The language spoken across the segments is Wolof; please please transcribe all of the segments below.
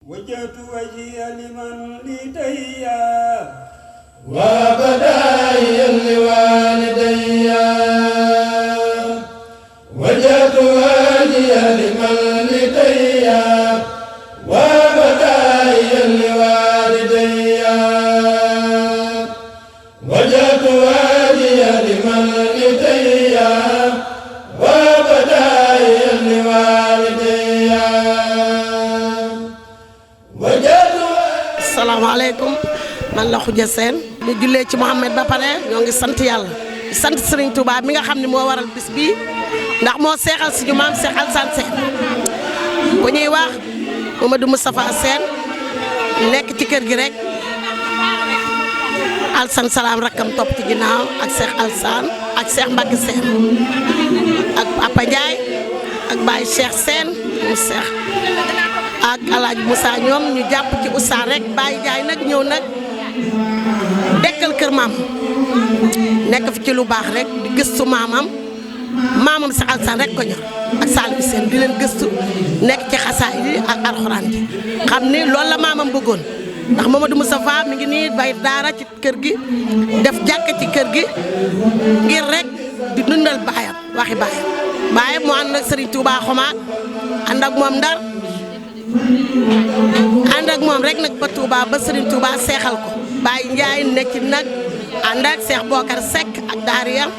وجهت وجهي لمن لديا وبدايا لوالدي وجهت وجهي لمن لدي وبدايا لوالدي وجهت وجهي لمن لدي وبدايا لوالدي وجهت. Asalaamaaleykum man la Khoudia Sène di jullee ci Mouhamed ba pare ñoo ngi sant yàlla di sant Serigne Touba mi nga xam ne moo waral bis bii ndax moo seexal suñu maam Cheikh Alassane Sène bu ñuy wax Mamadou Moustapha Sène nekk ci kër gi rek Alassane Salam rakkam topp ci ginnaaw ak Cheikh Alassane ak Cheikh Mbacke Sène ak Papa Ndiaye ak Baye Cheikh Sène mu Cheikh ak Alaaji Moussa ñoom ñu jàpp ci Oustaz rek Baye Ndiaye nag ñëw nag dekkal kër maam nekk fi ci lu baax rek di gëstu maamam Cheikh Alassane rek ko ñor ak Saliou Sène di leen gëstu nekk ci xasaay yi ak alxuraan bi xam ni loolu la maamam bëggoon ndax Mamadou Moustapha mi ngi nii bay daara ci kër gi def jàkk ci kër gi ngir rek di dundal baayam waxi baayam mu ànd ak Serigne Touba Xoma ànd ak moom Ndar ànd ak moom rek nag ba Touba ba Serigne Touba seexal ko Baye Ndiaye nekk ci nag ànd ak Cheikh Bokar Seck ak Daariyam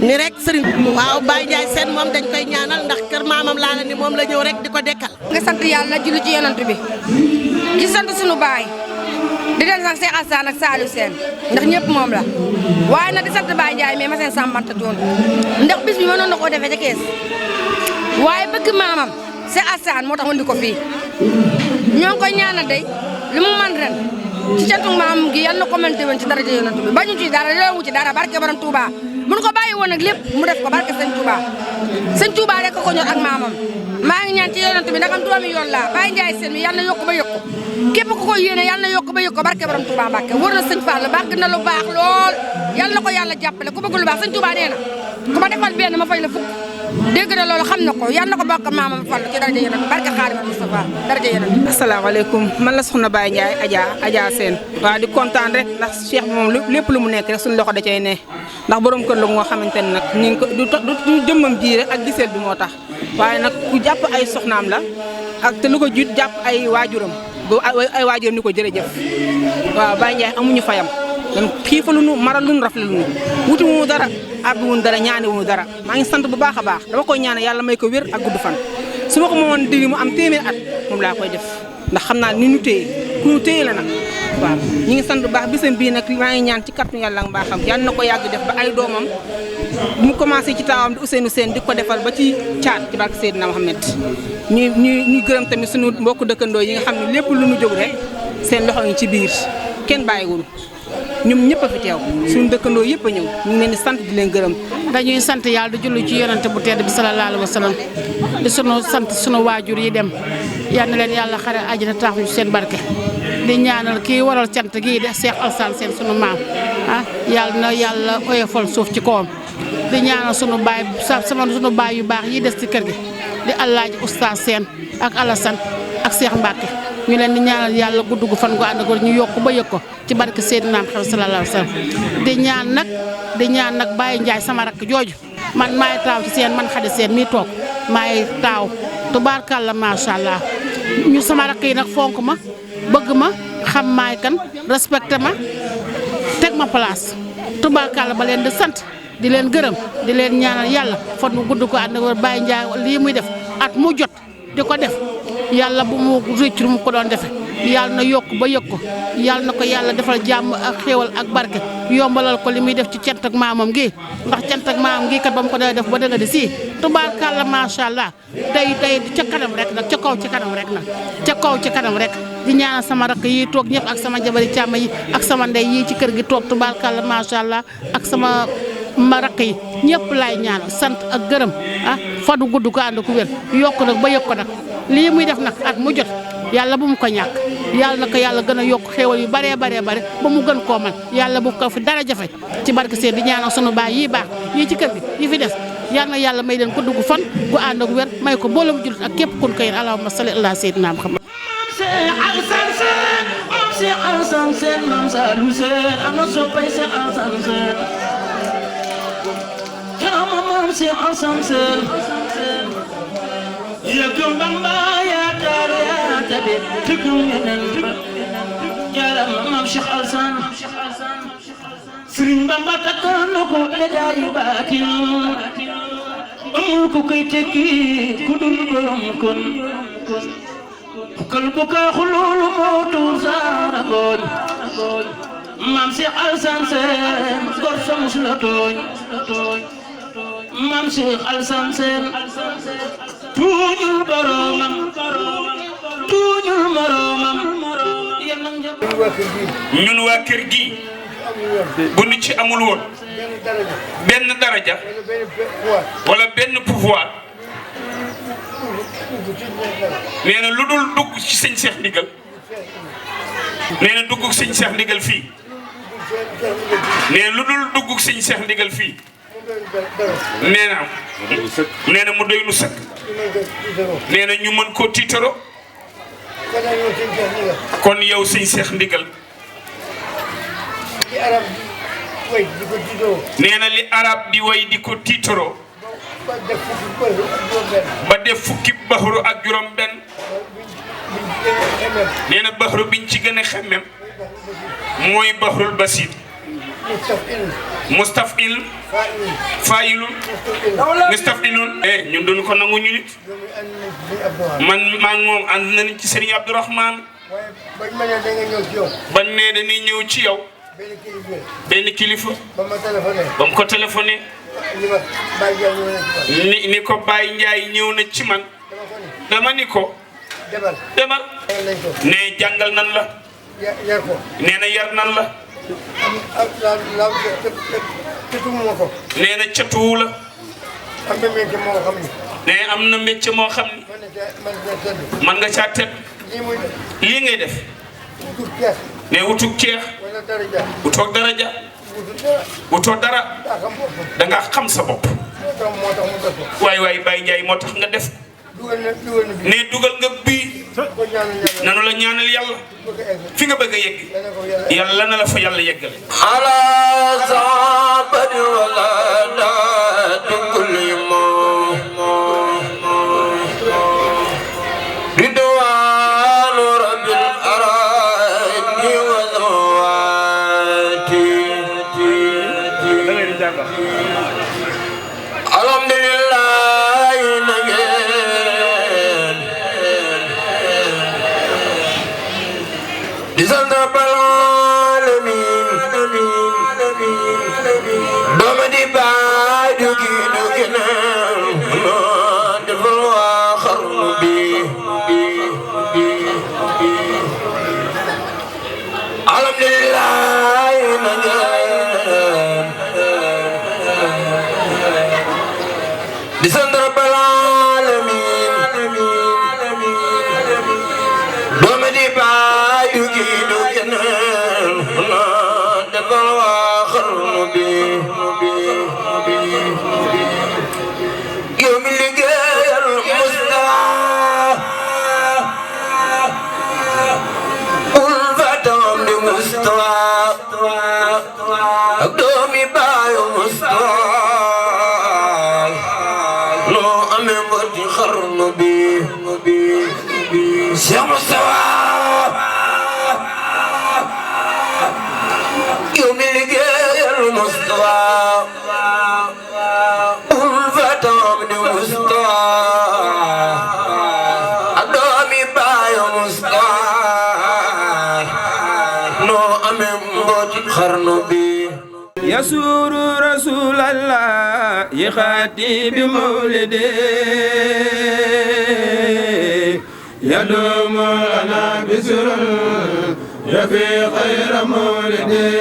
ni rek Serigne waaw Baye Ndiaye seen moom dañ koy ñaanal ndax kër maamam laa la ni moom la ñëw rek di ko dekkal. nga sant yàlla julli ci yonent bi di sant sunu baay di leen sant Cheikh Alassane ak Saliou Sène ndax ñëpp moom la waaye nag di sant Baye Ndiaye mais ma seen sàmmante doon ndax bis bi mënoon na koo defee ca kees waaye bëgg maamam Cheikh Alassane moo tax andi ko fii ñoo ngi koy ñaanal day li mu man ren ci cantu maam gi yal na ko mën déwén ci daraja yonent bi bañu ci dara réewu ci dara barke borom Touba mun ko bàyyi woon nag lépp mu def ko barke sëñ Touba rek ko ñor ak maamam maa ngi ñaan ci yonent bi ndagam doomi yoon laa Baye Ndiaye Sène mi yal na yokk ba yokku képp ku ko yéene yal na yokk ba yokku barke borom Touba Mbàkke wër na sëñ Fall baax na lu baax lool yal na ko yàlla jàppale ku bëgg lu baax sëñ Touba nee na ku ma defal benn ma fay la fukk dégg na loolu xam na ko yal na ko bokk maamam Fall ci daraja yonent barke Xaadimu Mustafa daraja yonent. asalaamaaleykum man la soxna Baye Ndiaye Adja Sène waaw di kontaan rek ndax Cheikh bi moom lépp lu mu nekk rek suñu loxo da cay ne ndax borom kër la moo xamante ne nag ñu ngi ko du jëmmam ji rek ak giseel bi moo tax waaye nag ku jàpp ay soxnaam la ak te lu ko jiit jàpp ay waajuram ba ay waajuram ni ko jërëjëf waaw Baye Ndiaye amuñu fayam dan xiifaluñu maraluñu rafetluñu wuti wuñu dara abbi wuñu dara ñaani wuñu dara maa ngi sant bu baax a baax dama koy ñaane yàlla may ko wér ak gudd fan su ma ko moomoon diri mu am téeméer at moom laa koy def ndax xam naa ni ñu téye ku ñu téye la nag waaw ñi ngi sant bu baax bisam bii nag maa ngi ñaan ci kàttanu yàlla ak mbaaxam yal na ko yàgg def ba ay doomam bu mu commencé ci taawam di Ousseynou Sène di ko defal ba ci caat ci barke Seydina Mohamed ñuy gërëm tamit suñu mbokku dëkkandoo yi nga xam ne lépp lu ñu jóg rek seen loxo ngi ci biir kenn bàyyiwul ñoom ñëpp a fi teew suñu dëkkandoo yëpp a ñëw ñu ngi leen di sant di leen gërëm. dañuy sant yàlla di julli ci yonante bu tedd bi sallallahu alayhi wa sallam di sant sunu waajur yi dem yal na leen yàlla xare àjjana tax ñu seen barke di ñaanal kii waral cant gii de Cheikh Alassane Sène sunu maam yàlla na yàlla oyofal suuf ci kawam di ñaanal sunu baay yu baax yi des ci kër gi di Alaaji Oustaz Sène ak Alassane ak Cheikh Mbacke ñu leen di ñaanal yàlla gudd gu fan gu ànd ak ñu yokk ba yëg ko ci barke Seydina Muhammad sallallahu alayhi wa sallam di ñaan nag Baye Ndiaye sama rakk jooju man maay taaw ci seen man Khady Sène mii toog maay taaw tubaarkàlla macha allah ñu sama rakk yi nag fonk ma bëgg ma xam maay kan respecté ma teg ma place tubaarkàlla ba leen di sant di leen gërëm di leen ñaanal yàlla fan mu gudd ko ànd ak Baye Ndiaye lii muy def at mu jot di ko def yàlla bu mu rëcc lu mu ko doon defe yàlla na yokk ba yëg ko yàlla na ko yàlla defal jàmm ak xéewal ak barke yombalal ko li muy def ci cant ak maamam gi ndax cant ak maamam gi kat ba mu ko doon def ba dëgg di si tubaarkàlla macha allah day ca kanam rek nag ca kaw ci kanam rek nag ca kaw ci kanam rek di ñaanal sama rakk yi toog ñëpp ak sama jabari càmm yi ak sama ndey yi ci kër gi toog tubaarkàlla macha allah ak sama rakk yi ñëpp laay ñaanal sant ak gërëm fadu gudd ko ànd ku wér yokk nag ba yëg ko nag lii muy def nag at mu jot yàlla bu mu ko ñàkk yàlla na ko yàlla gën a yokk xéewal yu bare ba mu gën koo man yàlla bu ko fi dara jafe ci barke Seen di ñaanal sunu baay yi baax yii ci kër gi yi fi des yal na yàlla may leen gudd gu fan gu ànd ak wér may ko mbooloo mu jullit ak képp kun koy allahumma salli ala sayyidina Muhammad Cheikh Alassane Sène Mame Saliou Sène am na soppay Cheikh Alassane Sène kama Mame Cheikh Alassane Sène yëgëm Bamba yaa taare yaa tabe tëggum yeneen ba jaarama Mame Cheikh Alassane Sëriñ Bamba takkoon na ko ledaayu baatin amul ku koy tekki ku dul borom kon kal bu ka xululu moo tuur saara gooñ Mame Cheikh Alassane Sène gor sa mus la tooñ Mame Cheikh Alassane Sène tuuñul boromam tuuñul moromam ñun waa kër gi bu ñu ci amul woon benn daraja wala benn pouvoir nee na lu dul dugg ci sëñ Cheikh Ndigal nee na dugg sëñ Cheikh Ndigal fii nee na lu dul dugg sëñ Cheikh Ndigal fii nee na mu doy nu sëkk nee na ñu mën koo tiitaro kon yow sëñ Cheikh Ndigal nee na li arab di way di ko tiitaro ba def fukki baxru ak juróom benn nee na baxru biñ ci gën a xemmem mooy baxrul basit mustafil faayilun mustafilun ñun duñu ko nangu ñu nit man maa ngi moom ànd nañ ci Serigne Abdourahmane bañ ne dañuy ñëw ci yow benn kilifa ba mu ko téléphoné ni ko Baye Ndiaye ñëw na ci man dama ni ko demal ne jàngal nan la nee na yar nan la nee na catuwu la nee am na métier moo xam ni man nga caa tedd lii ngay def ne wutug ceex wutoo daraja wutoo dara da nga xam sa bopp waay waay Baye Ndiaye moo tax nga def ne dugal nga bii nanu la ñaanal yàlla fi nga bëgg a yegg yàlla na la fa yàlla yeggale ala sabari wala da kulli mo ridwan rabbil aradi wa zawati alhamdulillah nageen di sant Rabbal alamin dooma di baay du gina defal waa xarnu bi alhamdulillah nageen di sant Rabbal alamin dooma di baay du gina defal waa xarnu bi yow mi liggéeyal Mustafa ul fatam di Mustafa ak doomi baayu Mustafa noo amee mboti xarnu bi Cheikh Mustafa yow mi liggéeyal Mustafa ul fatam di Mustafa ak doomi baayu Mustafa noo amee mboti xarnu bi يسور رسول الله يخاتي بمولده يدوم لنا بسر يفي خير مولده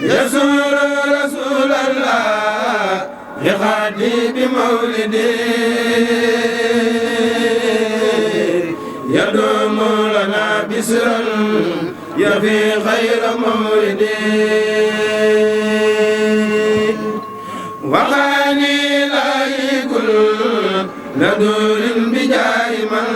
يسور رسول الله يخاتي بمولده يدوم لنا بسر يفي خير مولد وخاني لا يكل لدور بجاه من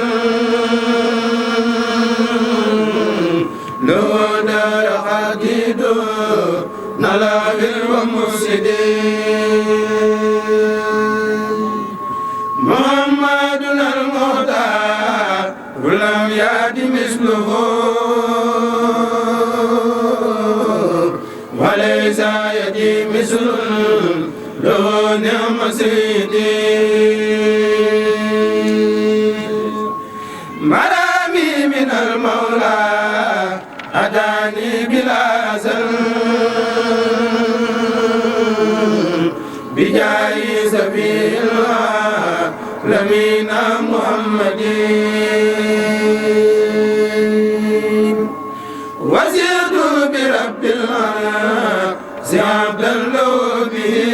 ولم يأت مثله وليس يدي مثل له نعم سيدي مرامي من المولى أتاني بلا أزل بجاي سبيل العالمين محمد وزيد برب العرش عبدا له به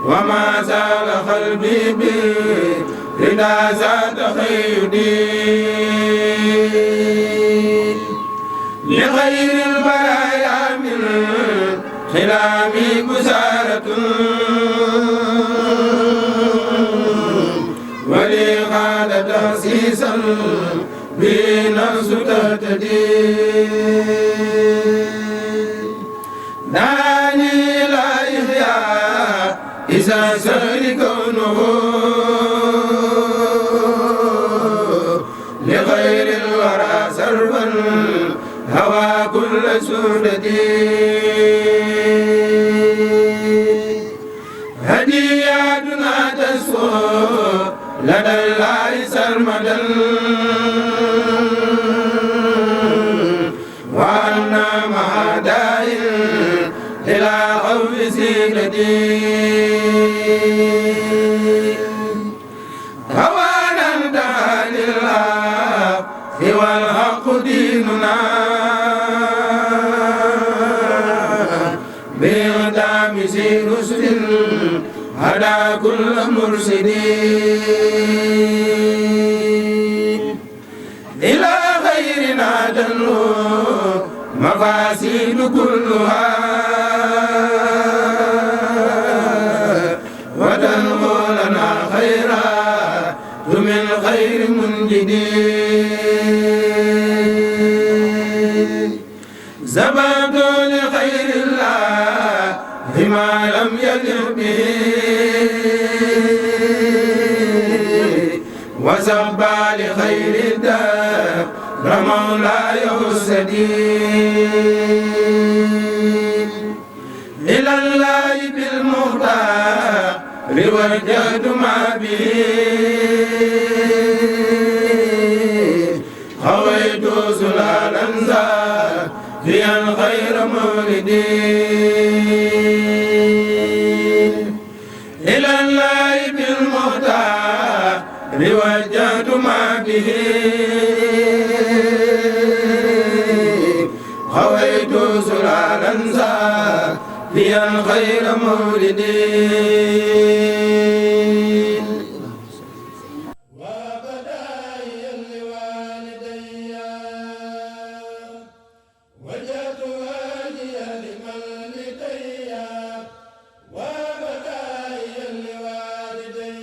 وما زال قلبي بالرضا زاد خيدي لغير البرايا من خلامي بسارة ولي قاد تأسيسا بنفس تهتدي دعني لا إحياء إذا سر كونه لغير الورى سربا هوى كل سودتي هدياتنا تسوى لدى الله سرمدا وأنا مع داء إلى خوف سيدتي هوانا انتهى لله والحق ديننا بإقدام ذي رشد هدى كل مرشد إلى غيرنا تنو مفاسد كلها وتنمو لنا خيرا من خير منجدين زبد لخير الله ما لم يلق به وزبى لخير الدار مولاي السديد إلى الله بالمختار وجد ما به خويت سلالا زاهيا غير مولدين إلى الله بالمختار وجد ما به خويت سلالا زاهيا غير مولدين وبدايا لوالدي وجدت هاديا لمن لدي وبدايا لوالدي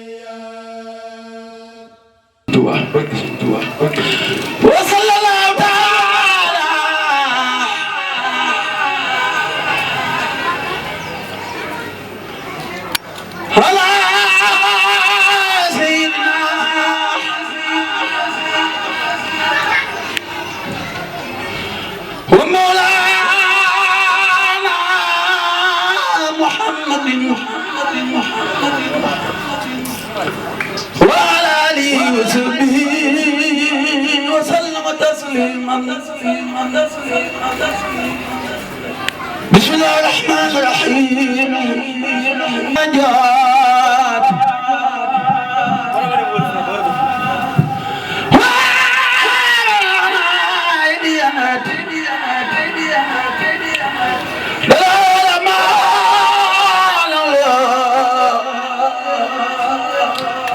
وصلى الله تعالى على سيدنا ومولانا محمد وعلى آله وصحبه وسلم تسليما بسم الله الرحمن الرحيم نجات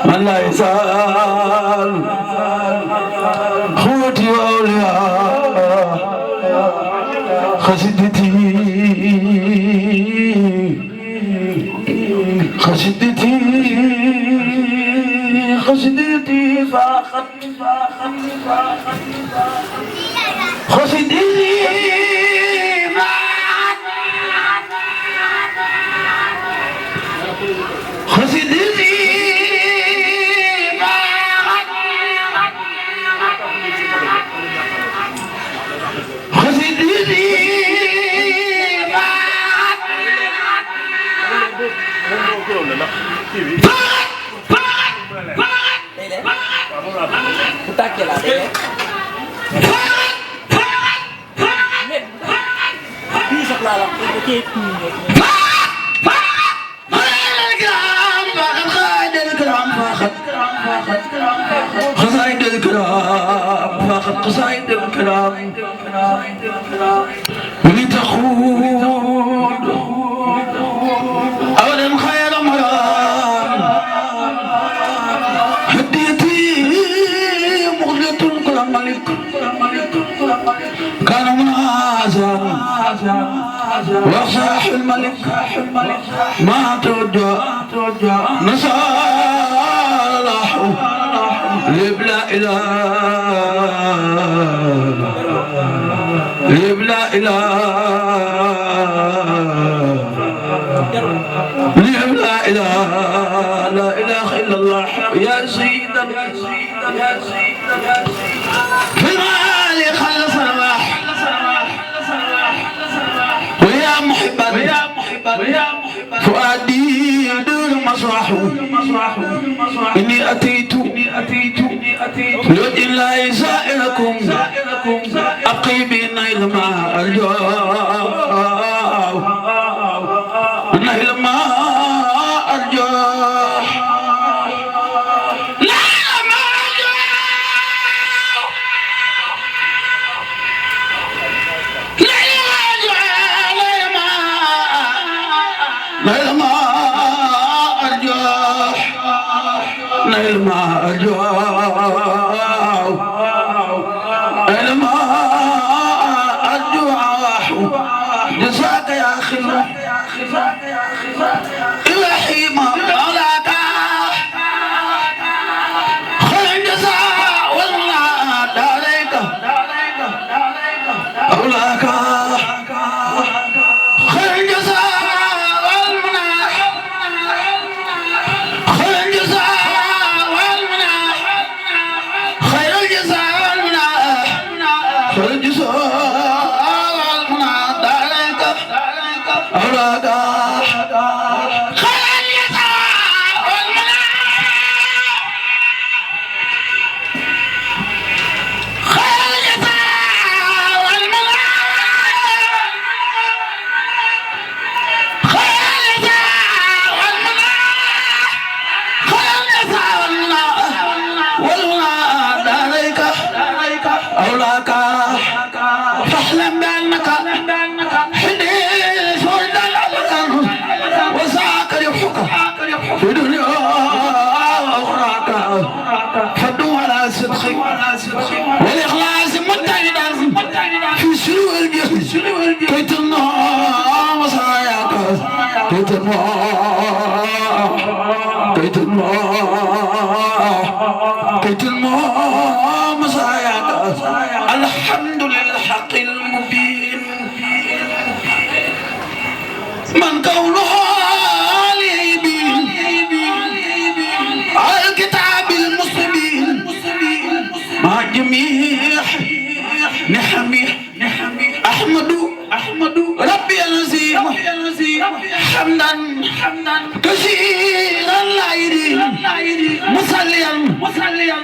من لا يزال قوتي وأولياء خسدتي فاخت خسدتي خسدتي قصائد الكرام فقط قصائد الكرام ولتخوض أولا خير مرام هديتي مغلة كل ملك كان منازا وصاح الملك ما توجه نصالح لبلا إله لبلا إله لبلا إله لا إله إلا الله يا سيدنا يا سيدنا في المال خلص الرواح ويا محبا فؤادي دون مصرحه إني أتيت لوجه الله سائلكم أبقي بنيل ما أرجو نيل ما أرجو نيل ما أرجو نيل ما أرجو نيل ما أرجو جزاك يا أخي إلهي ما مولاك خير الجزاء والمنى عليك مولاك خير الجزاء والإخلاص متعدا في سلو الجهل كيت النار مصاياك كيت النار مصاياك الحمد للحق المبين من كونه ليبين على الكتاب المستبين مع جميع نحمي أحمد ربي العظيم حمدا كثيرا لا يريد مصليا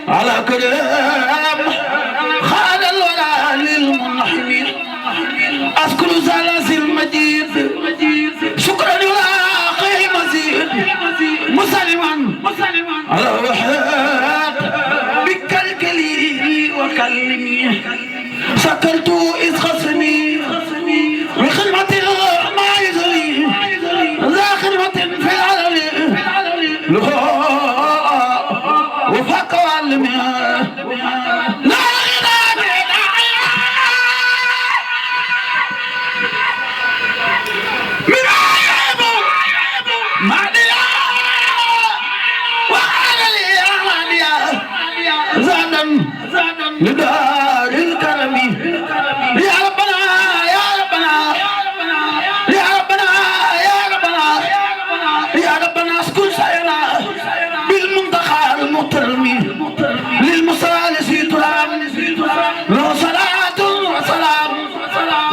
على كريم خال الورى للمنحمين أذكر ثلاث المجيد شكرا لله مزيد مسلما على وحيد بكالكلي وكلمي سكرت إذ خصمي بخدمة ما يزري ذا خدمة في العالم وفاق وعلمي لا لدار الكرم يا ربنا يا ربنا يا ربنا يا ربنا يا ربنا اسكن سعينا بالمنتخى المحترم للمصالح ترام له صلاة وسلام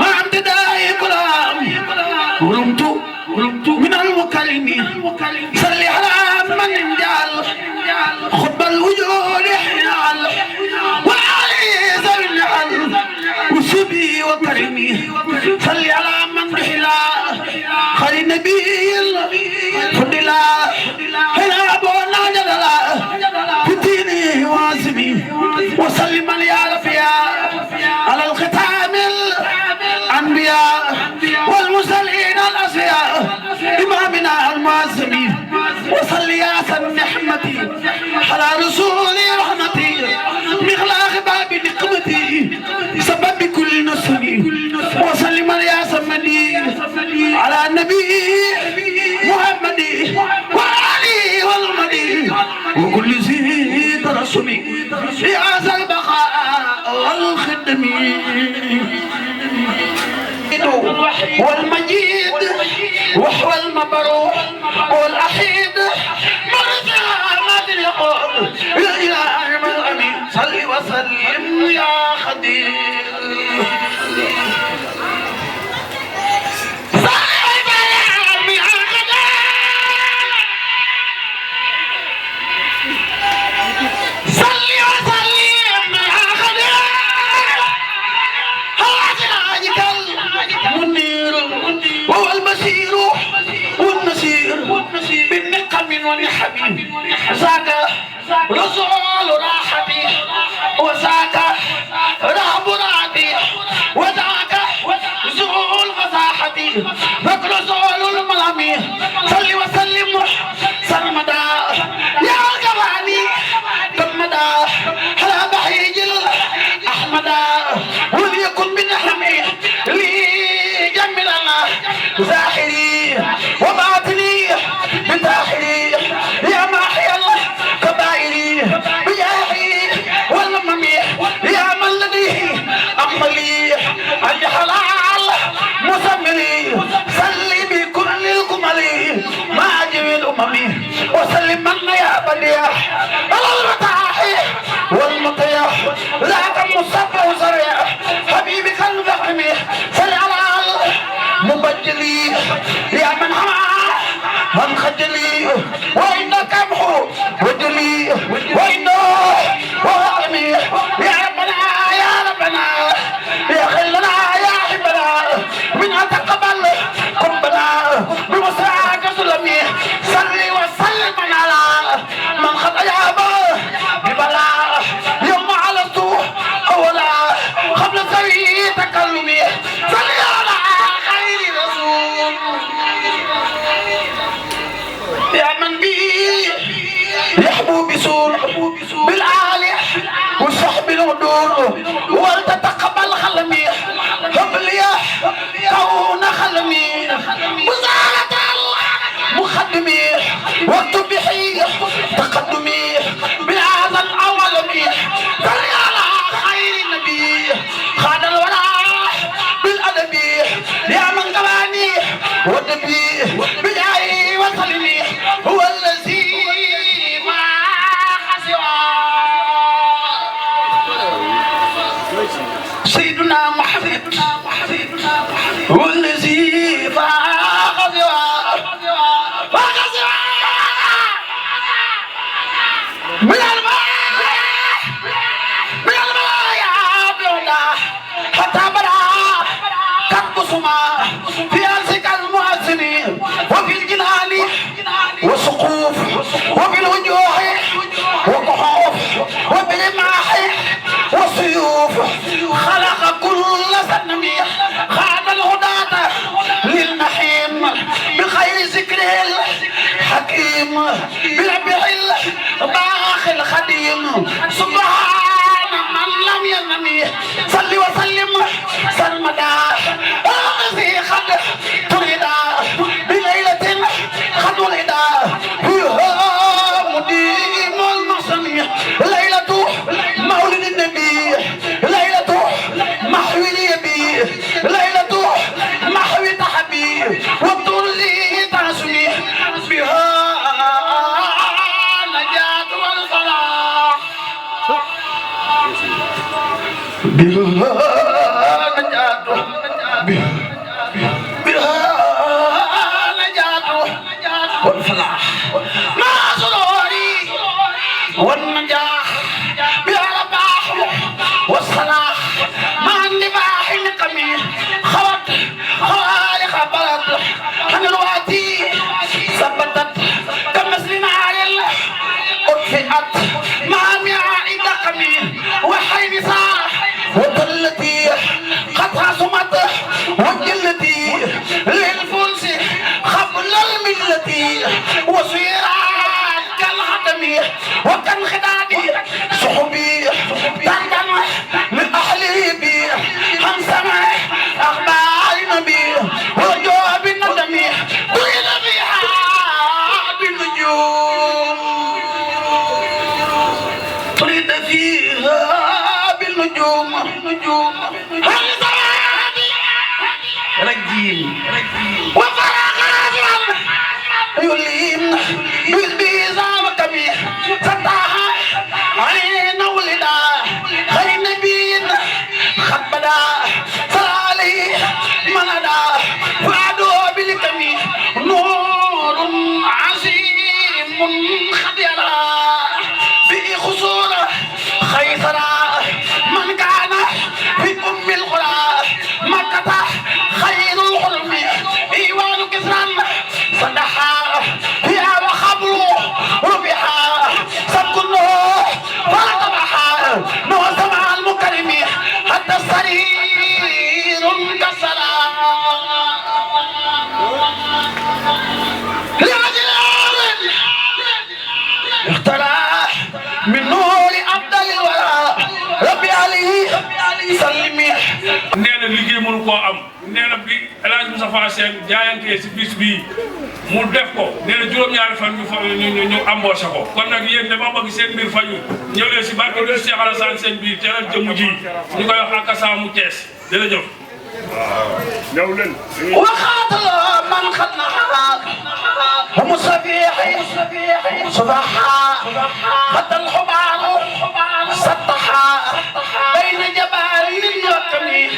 مع امتداء كلام ورمت من المكرم صلي على من جعل خطب الوجود حيال على رسول رحمتي مخلاق باب نقمتي سبب كل نصري وسلم يا سمدي على النبي محمد وعلي والمدي وكل ذي ترسمي في هذا البقاء والخدم والمجيد وهو المبروح والأحيد مرجع ما يقول يا إله من الأمين صل وسلم يا خدير ونحمي ذاك رسول راحتي وذاك رهب راتي وذاك زول فصاحتي ذاك رسول الملامي صل وسلم سرمدا يا الجواني تمدا على بحيج احمدا وليكن بنحمي لي جملنا ظاهري وباطني بداخلي يا محيا الكبائر بجاهي والممي يا من لديه أملي الحلال مسمري صلي بكل الكمل ما أجري الأممي وسلم من يا بديع على المتاح والمطيع ذاك مصطفى وزريع حبيبك الفخمي صل على المبجلي يا من من خجلي وإنك أمحو وجلي وإنه وأمي يا ربنا يا ربنا يا خلنا يا حبنا من أتقبل قربنا بمسرعك سلمي صلي وسلم على من خد أجابه ببلا يوم على السوء أولا قبل سوي تكلمي صلي على خير رسول يا من بي يحبو بسور بالعالي والصحب الودور ولتتقبل خلمي قبلي كون خلمي وزارة مخدمي واكتب بحي تقدمي بالعالم الأولمي صلي على خير النبي خاد الورى بالأدب يا من قباني ودبي بجاي وسلمي هو الذي ما خسوا سيدنا محمد هو الذي فاق من الماء يا بلونا حتى برا كبسما في أرزك المؤذن وفي الجنان وسقوف وفي الوجوه وكحوف وبالرماح والسيوف خلق كل سنمي خاد الهداة للنحيم بخير ذكره الحكيم بربه الباخ الخديم سبحان من لم ينمي صل وسلم سرمدا الذي خد تريدا بليلة خد ولدا فيها مديم المصني ليلة مولد النبي ليلة محو اليبي ليلة محو تحبي وطرزي ترسمي بها نجاة والفلاح بها نجاة والفلاح مع سروري والنجاح بالرباح والصلاح مع النباح النقمي خوات خوالق بلد عن الواتي ثبتت كمثل نار أطفئت مع مياه دقمي وحين صاح وظلتي قد خصمت وجلتي للفلس قبل الملة وكان خدادي صحبي تندم لأهلي بي هم سمع أخبار نبي وجواب الندم دين فيها بالنجوم تريد فيها بالنجوم هل زرابي رجيم وفرق يلين بالبيزا وكبي ستاها عين ولدا خير نبيين خبدا صالي مندا فادو بالكمي نور عظيم خديرا في خصور خيسرا من كان في ام القرى مكة خير الحلم ايوان كسران صدحا فيها وخبر ربحا سكنه فاتبحا نوزم على المكرم حتى السرير كسرا لعجل اخترى من نور أبدال الورى ربي عليه سلمي nee na liggéey mënu koo am nee na bi El Hadj Moustapha Sène jaayantee si bis bii mu def ko nee na juróom-ñaari fan ñu embauché ko kon nag yéen dama bëgg seen mbir faju ñëw leen si barke bi Cheikh Alassane seen biir teral jëmu ji ñu koy wax akasa mu Thiès jërëjëf waaw ñëw leen وخاطر من خدنا ومصبيحي صباحا حتى الحبار سطحا بين جبال وكمي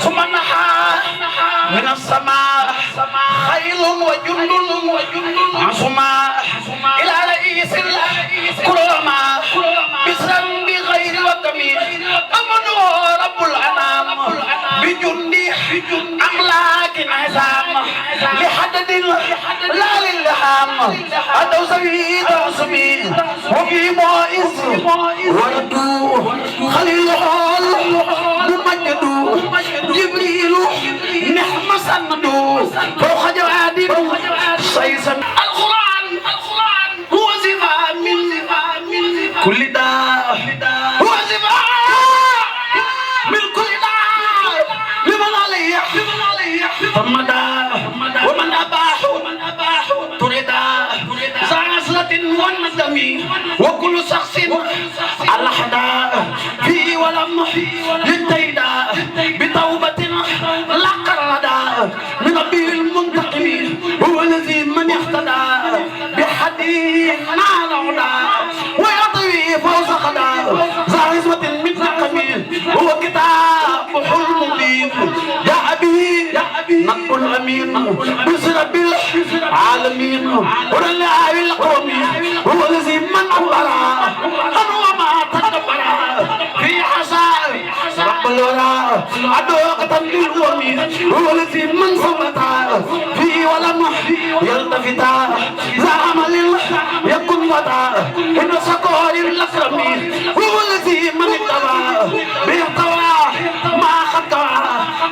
ثم نحى من السماء خيل وجند عصما إلى رئيس الكرامة بسرا بغير وكمي أمنه رب الأنام بجندي أملاك عزام لحدد لا للهام أدو سبيل عصمي وفي مائز وردو خليل حال ممجدو جبريل نحم سندو فوق جوادي سيسا القرآن هو زفاء من كل داء هو زفاء من كل داء لمن عليه فمدى ومن أباح تريدا زعزلة والندم وكل شخص الحدا فيه ولم ينتهدا بتوبة لقر لدى من ربه المنتقم هو الذي من يهتدى بحديث نال عدا ويطوي فوز خدا زعزمة من نقم هو كتاب حلم مبين جاء به نقب الأمين بسرب العالمين ولله القوم هو الذي من أبرا أنو ما تدبر في حساب رب الورى أدوقة للأمين هو الذي من صبتا فيه ولم يلتفت ذا عمل يكن وتا إن سكور الأكرم هو الذي من اتبع بيحتوى ما خطوى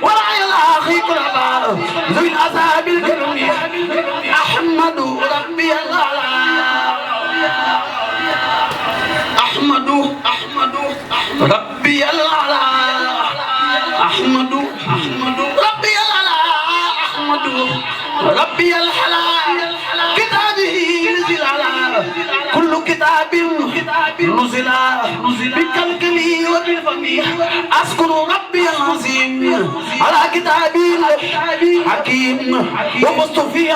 ولا يلاقي قربا ذوي العذاب الكرم أحمد ربي الأعلى أحمد ربي الأعلى أحمد ربي الأعلى أحمد ربي الحلال كتابه نزل على كل كتاب نزل بكلكلي وبالفمي أذكر ربي العظيم على كتابي حكيم وبسط فيه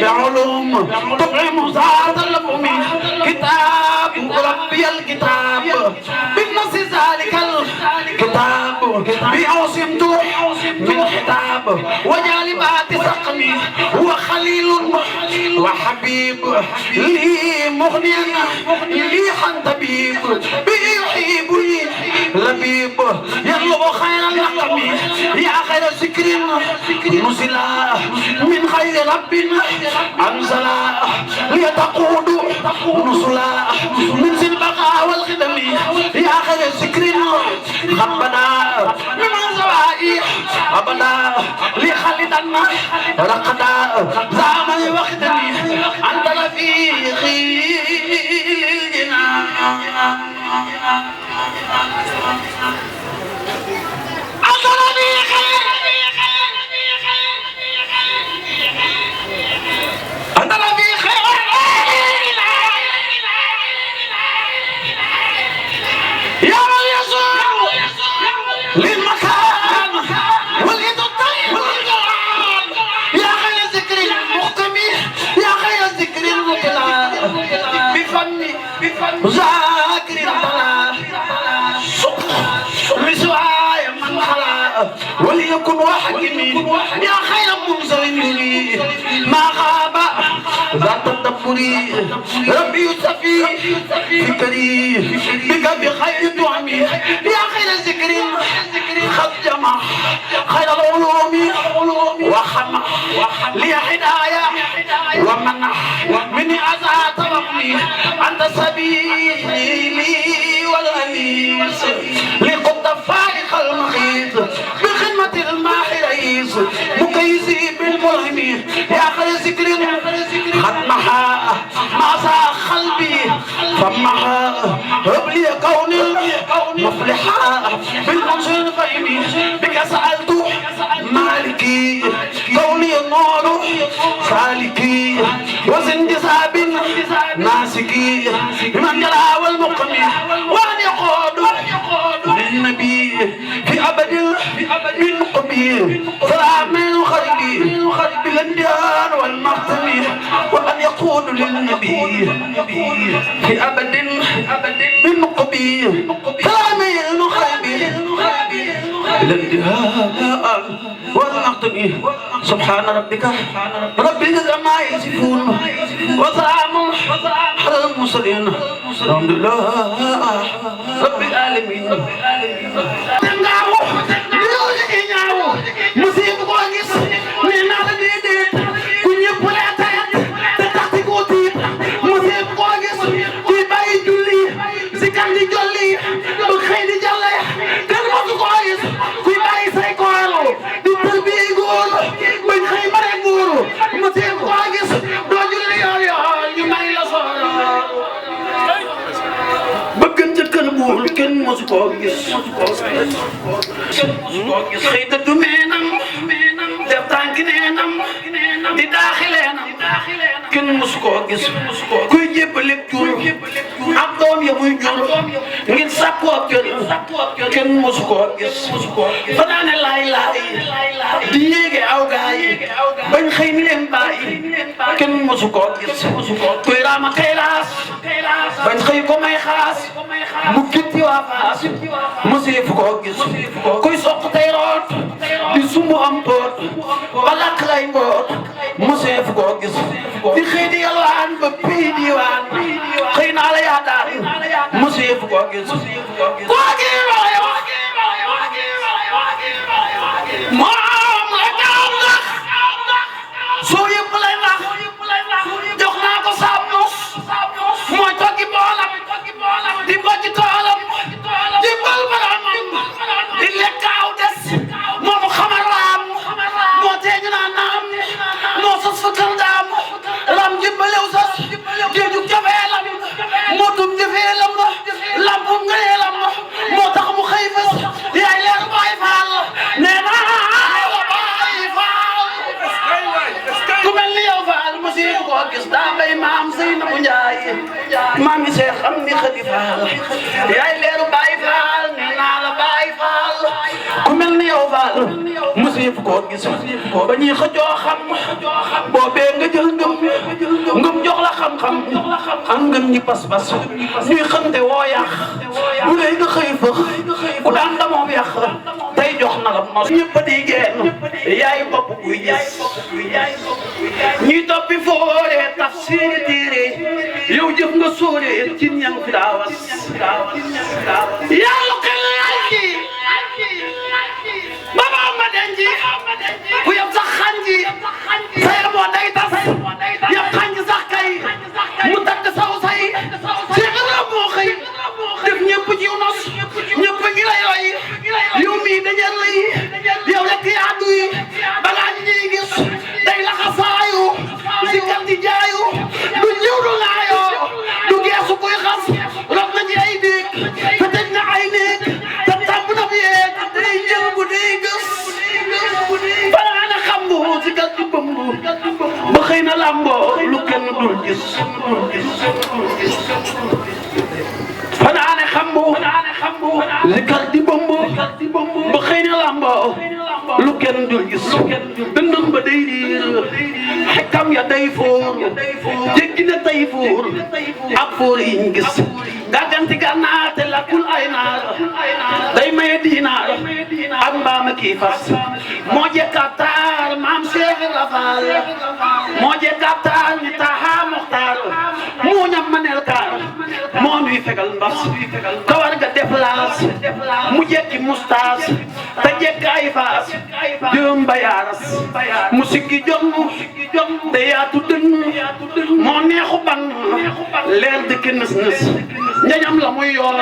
بعلوم تطعم ذات اللقم كتاب ربي الكتاب بالنص ذلك الكتاب بعصمت من حتاب وجالبات سقمي هو خليل وحبيب لي مغنيا لي حنطبيب بيحيبني لبيب يطلب خير اللقم يا خير ذكر نزلا من خير ربنا أنزلا ليتقود نزلا من ذي البقاء والخدم يا خير ذكر خبنا من الزوائي أبدا لخالدنا رقدا زامن وخدمي أنت رفيقي وليكن وحكمي يا خير منزلني ما غاب ذات الدبري ربي يصفي فكري بك بخير دعمي يا خير ذكر خد جمع خير العلوم وخمع لي هدايا ومنع مني أزعى توقني أنت سبيلي والأنيس لقد فارق المخيط بخدمة الماحريس مكيسي بالمهم يا خير ذكر ختمها ما سا قلبي فمها هب لي كون مفلحا بالمنصر الفهم بك سألت مالكي كوني النور سالكي وزن جساب ناسكي من جلا والمقمي وان يقود للنبي في أبد من قبي سلام من خربي بالانديان والمختمي وأن يقول للنبي في أبد من قبي سلام من خربي بالانديان والمختمي سبحان ربك رب العزة عما يصفون وسلام على المرسلين الحمد لله رب العالمين musib ko gis ni na la déedéet ku ñëpp la tayat te taxti ko tiit musib ko gis kuy bàyyi julli si kan di jolli ba xëy di jàlle kenn mosu ko gis kuy bàyyi say kooro di tërbi góor bañ xëy mare góor musib ko gis doo julli yoor ñu may la sooro bëggante kër buur kenn mosu ko gis xëy te du meenam def tànki neenam di daaxi leenam kenn musu koo gis kuy jébbale jur ak doom ya muy jur ngir sàkku ak jël kenn musu koo gis fanaane laay di yéege aw gaay bañ xëy ni leen bàyyi kenn musu koo gis kuy raama kaylaas bañ xëy ko may xaas mu gitti waa faas musu koo gis kuy soq tey root di sumbu am toot ba lakk lay mboot mosee fu koo gis di xëy di yalwaan ba pii diwaan xëy naa la yaa daan mosee fu koo gis koo gi waaye moom la gaaw nax soo yëpp lay nax jox naa ko saab mos mooy toggi boolam di bojji toolam di bal baramam di lekkaaw des moomu xamaraam moo teeñu naa naam moo sos fa kër daam ram jibbalew sos géejug jafeelam moo tum jafeelam lampum ngëneelam moo tax mu xëy fës yaay leer baay faal nee naa la baay faal ku mel ni yow faal musiib koo gis daa bay maam Seynabu Njaay maam yi Seex Amdi Xadi Faal yaay leeru baay faal nee naa la baay faal ku mel ni yow faal musiib koo gis ba ñuy xëccoo xam boobee nga jël ngëm jox la xam-xam am ngëm ñi pas-pas ñuy xamte woo yàq bu lay nga xëy fëx ku daan damoom yàq tey jox na la mos ñëpp di génn yaay bopp buy gis ñuy toppi foore tafsiri téere yow jëf nga sóore ci ñang fi daawas yàlla xel ci baba ma denji ku yab sax xanji say moo day tas yab xanji sax kay mu takk saw say Seex Ibra moo xëy def ñëpp ci nos ñëpp ngi lay roy yow mii dañal lay yow lekk yaa duy balaa ñu ñuy gis day laxasaayu si kan di jaayu du ñëw du laayoo du geesu kuy xas rob na zikar di bombo ba xëy na lambo lu kenn dul gis dëndëm ba day riir xekkam ya day foor jéggi na tay foor ak foor yiñ gis gàgganti gànnaar te lakkul ay naar day maye diinaar ak mbaama kii fas moo jekkaat taar maam Cheikh Rafal moo jekkaat taar ni taha Muxtaar moo ñam manel kaar moo nuy fegal mbas kawar ga def laas mu jekki mustaas te jekk ay faas jëm ba yaaras mu siggi jom te yaatu dënn moo neexu ban leer dëkk nës nës ñañam la muy yool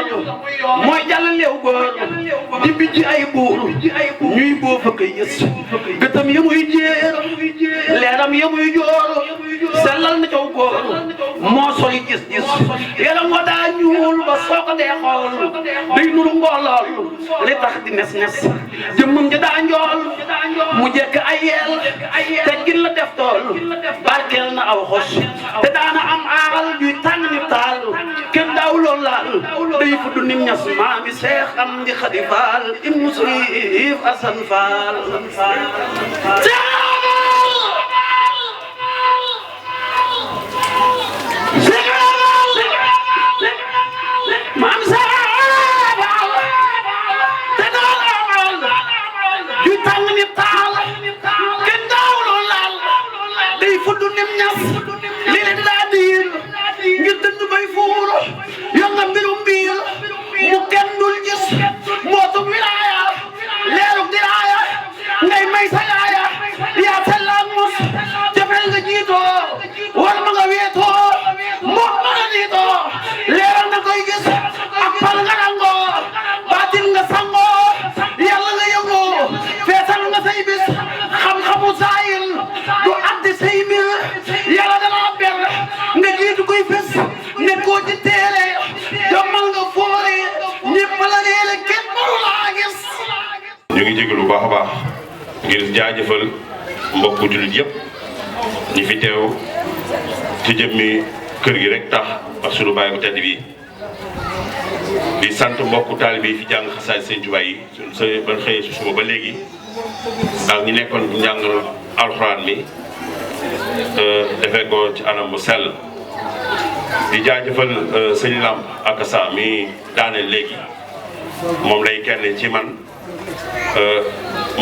mooy jàllaleew góor di bijji ay buur ñuy boo fa koy yës gëtam ya muy jéer leeram ya muy joor sellal na caw góor moo sori gis-gis yaram wa daa ñuul ba soo ko dee xool day nuru mboolool li tax di nes nes jëmmam ja daa njool mu jekk ay yeel teggin la def tool barkeel na aw xos te daana am aaral juy tàng ni taal kenn daaw lool laal day fudd nim ñas maami Seex am di Xadi Faal ibnu Sëriif Asan Faal maam te daal amal ju tàng ni taal kenn daaw lool laal day fudd nim ñas li leen daa diir ngir dënd bay fuur yo nga mbirum biir mu kenn dul gis mbootum wilaaya leeruk diraaya ngay may sa yaaya yaa tellaak mos jafel nga jiitoo war ma nga weetoo mboot ma nga niitoo leeral na koy gis ak pal nga nangoo baatin nga sangoo yàlla nga yëngoo feetal nga say bis xam-xamu saayil du addi say mbir yàlla dana ber nga jiitu koy fes nekkoo ci teele jommal nga foore ñëpp la reele kenn mënu laa gis. ñu ngi jégalu bu baax a baax ngir jaajëfal mbokku jullit yëpp ñi fi teew ci jëmmi kër gi rek tax ak sunu baay bu tedd bi di sant mbokku taalibe yi fi jàng xasaay Sëñ Tuubaa yi sa ban xëyee si suba ba léegi ak ñi nekkoon bu njàng alxuraan mi defee ko ci anam bu sell di jaajëfal sëñ Lamp ak sa mi daaneel léegi moom lay kenn ci man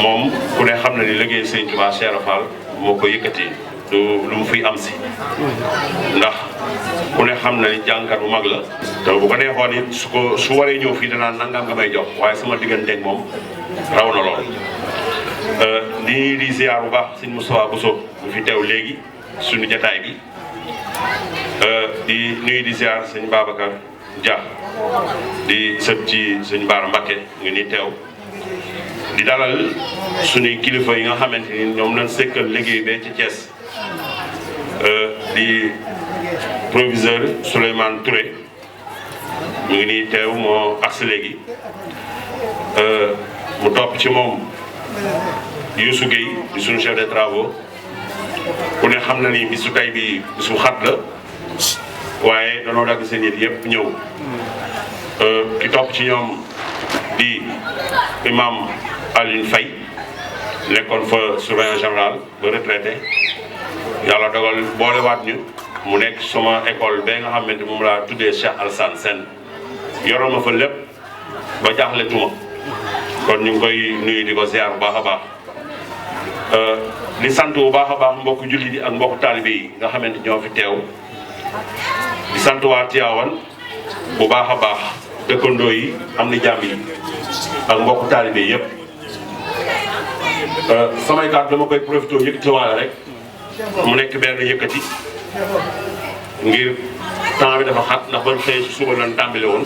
moom ku ne xam na ni liggéey Sëñ Tuubaa Cheikh Rafal moo ko yëkkati du lu mu fiy am si ndax ku ne xam na ni jàngkat bu mag la te bu ko neexoon it su waree ñëw fii danaa nangam nga may jox waaye sama digganteeg moom raw na lool di ziar bu baax sëñ Moustapha Bousso bu fi teew léegi suñu jataay bi di nuyu di ziar sëñ Babacar Dia di sët ci sëñ Baara Mbakke ngi ni teew di dalal suñuy kilifa yi nga xamante ni ñoom lañ sekkal liggéey bee ci Thiès di proviseur Souleymane Touré mu ngi nii teew moo agsi léegi mu topp ci moom Youssou Gueye di suñu chef de travaux ku ne xam na ni bisu tey bi bisu xat la waaye danoo dagg seen yit yëpp ñëw ki topp ci ñoom di imam Alioune Faye nekkoon fa surveillant général ba retraité yàlla dogal boolewaat ñu mu nekk sama école ba nga xamante moom laa tuddee Cheikh Alassane Sène yoroon ma fa lépp ba jaaxle tuma kon ñu ngi koy nuyu di ko ziar bu baax a baax di sant bu baax a baax mbokku jullit yi ak mbokku taalibe yi nga xamante ñoo fi teew di sant waa Tivaouane bu baax a baax dëkkandoo yi am ni jàmm yi ak mbokku taalibe yi yëpp samay kàddu dama koy profité yëkkatiwaale rek mu nekk benn yëkkati ngir temps bi dafa xat ndax ban xëy si suba lan tàmbale woon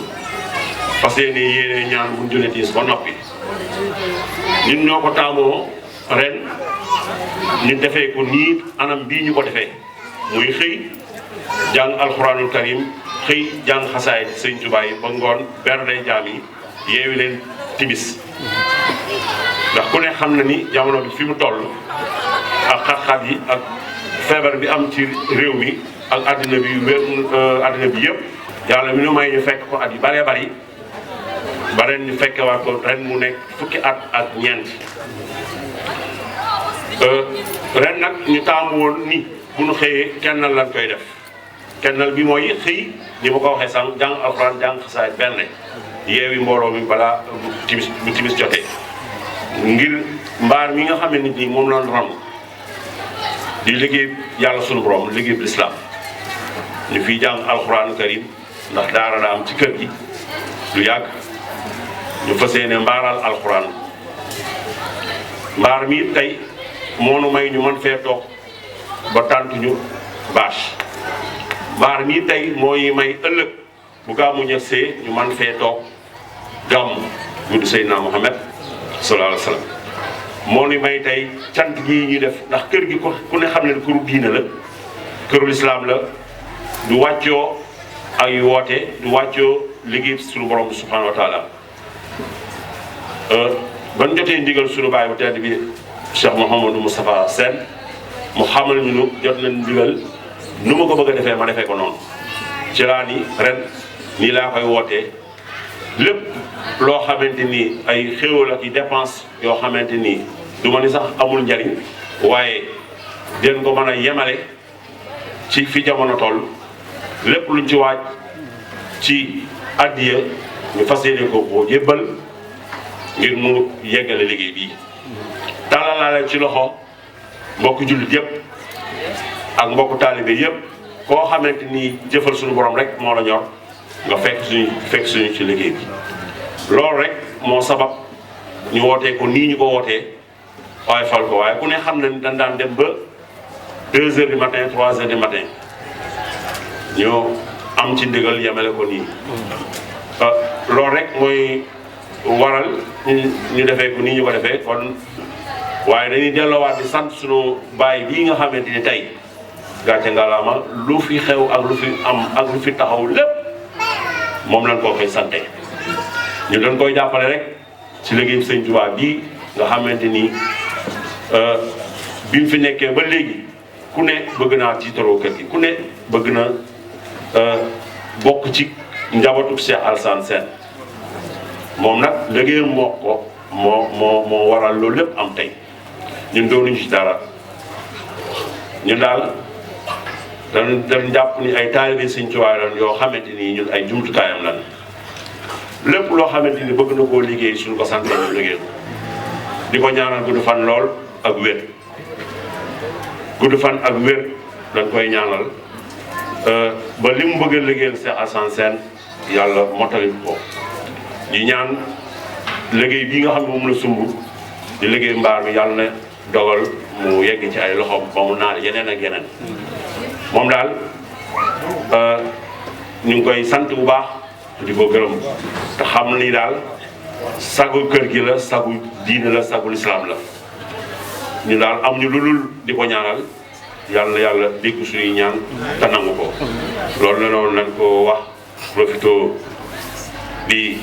parce que yéene ñaan bu ñu jullee tiis ba noppi ñun ñoo ko taamoo ren ñu defee ko nii anam bii ñu ko defee muy xëy jàng alxuraanul karim xëy jàng xasaay Sëñ Tuubaa yi ba ngoon bernde jaam yi yeewi leen timis ndax ku ne xam na ni jamono bi fi mu toll ak xat-xat yi ak feebar bi am ci réew mi ak àddina bi wér àddina bi yëpp yàlla mi nu may ñu fekk ko at yu bëree bëri ba ren ñu fekkewaat ko ren mu nekk fukki at ak ñeent ren nag ñu taamu woon ni bu ñu xëyee kennal lañ koy def kennal bi mooy xëy ni ma ko waxee sànq jàng alxuraan jàng xasaay benn yeewi mbooloo mi balaa bu timis jotee ngir mbaar mi nga xam ne nit ñi moom lañ ram di liggéey yàlla sunu borom liggéey bu lislaam ñu fiy jàng alxuraan karim ndax daara daa am ci kër gi lu yàgg ñu fas yéene mbaaral alxuraan mbaar mi tey moo nu may ñu mën fee toog ba tàntuñu bâche mbaar mi tey mooy may ëllëg bu gàmmu ñëgsee ñu mën fee toog gàmmu guddi Seydina Muhammad sallallahu alayhi wa sallam moo ni may tey cant gii ñuy def ndax kër gi ku ne xam ne këru diina la këru lislaam la du wàccoo ay woote du wàccoo liggéey suñu borom subhanahu wa taala ban jotee ndigal suñu baay bu tedd bi Cheikh Mouhamadou Moustapha Sène mu xamal ñu nu jot nañ ndigal nu ma ko bëgg a defee ma defee ko noonu ci laa ni ren nii laa koy wootee lépp loo xamante ni ay xéwal ak i dépense yoo xamante ni du ma ni sax amul njariñ waaye den ko mën a yemale ci fi jamono toll lépp luñ ci waaj ci addiya ñu fas yéene ko koo jébbal ngir mu yeggale liggéey bii tàllalaale ci loxo mbokk jullit yëpp ak mbokk taalibe yëpp koo xamante ni jëfal suñu borom rek moo la ñor nga fekk suñu ci liggéey bi loolu rek moo sabab ñu wootee ko nii ñu ko wootee waaye fal ko waaye ku ne xam ne dañ daan dem ba 2 heures du matin 3 heures du matin ñoo am ci ndigal yemale ko nii loolu rek mooy waral ñu defee ko nii ñu ko defee kon waaye dañuy delloowaat di sant sunu baay bii nga xamante ni tey gàcce ngalaama lu fi xew ak lu fi am ak lu fi taxaw lépp moom lañ koo koy sante ñu doon koy jàppale rek ci liggéey Sëñ Tuubaa bii nga xamante ni bi mu fi nekkee ba léegi ku ne bëgg naa tiitaroo kër gi ku ne bëgg na bokk ci njabootu Cheikh Alassane Sène moom nag liggéeyam moo waral loolu lépp am tey ñun doonuñu ci dara ñun daal dañ jàpp ni ay taalibe Sëñ Tuubaa lan yoo xamante ni ñun ay jumtukaayam lan lépp loo xamante ni bëgg na koo liggéey suñu ko sant ñu liggéey ko di ko ñaanal gudd fan lool ak wér gudd fan ak wér dañ koy ñaanal ba li mu bëgg a liggéeyal Cheikh Alassane Sène yàlla mottali ko di ñaan liggéey bii nga xam ne moom la sumb di liggéey mbaar mi yàlla na dogal mu yegg ci ay loxoom ba mu naal yeneen ak yeneen moom daal ñu ngi koy sant bu baax di ko gërëm te xam ni daal sagu kër gi la sagu diine la sagu lislaam la ñu daal am ñu lulul di ko ñaanal yàlla na yàlla dégg suñuy ñaan te nangu ko loolu la noonu nañ ko wax profito di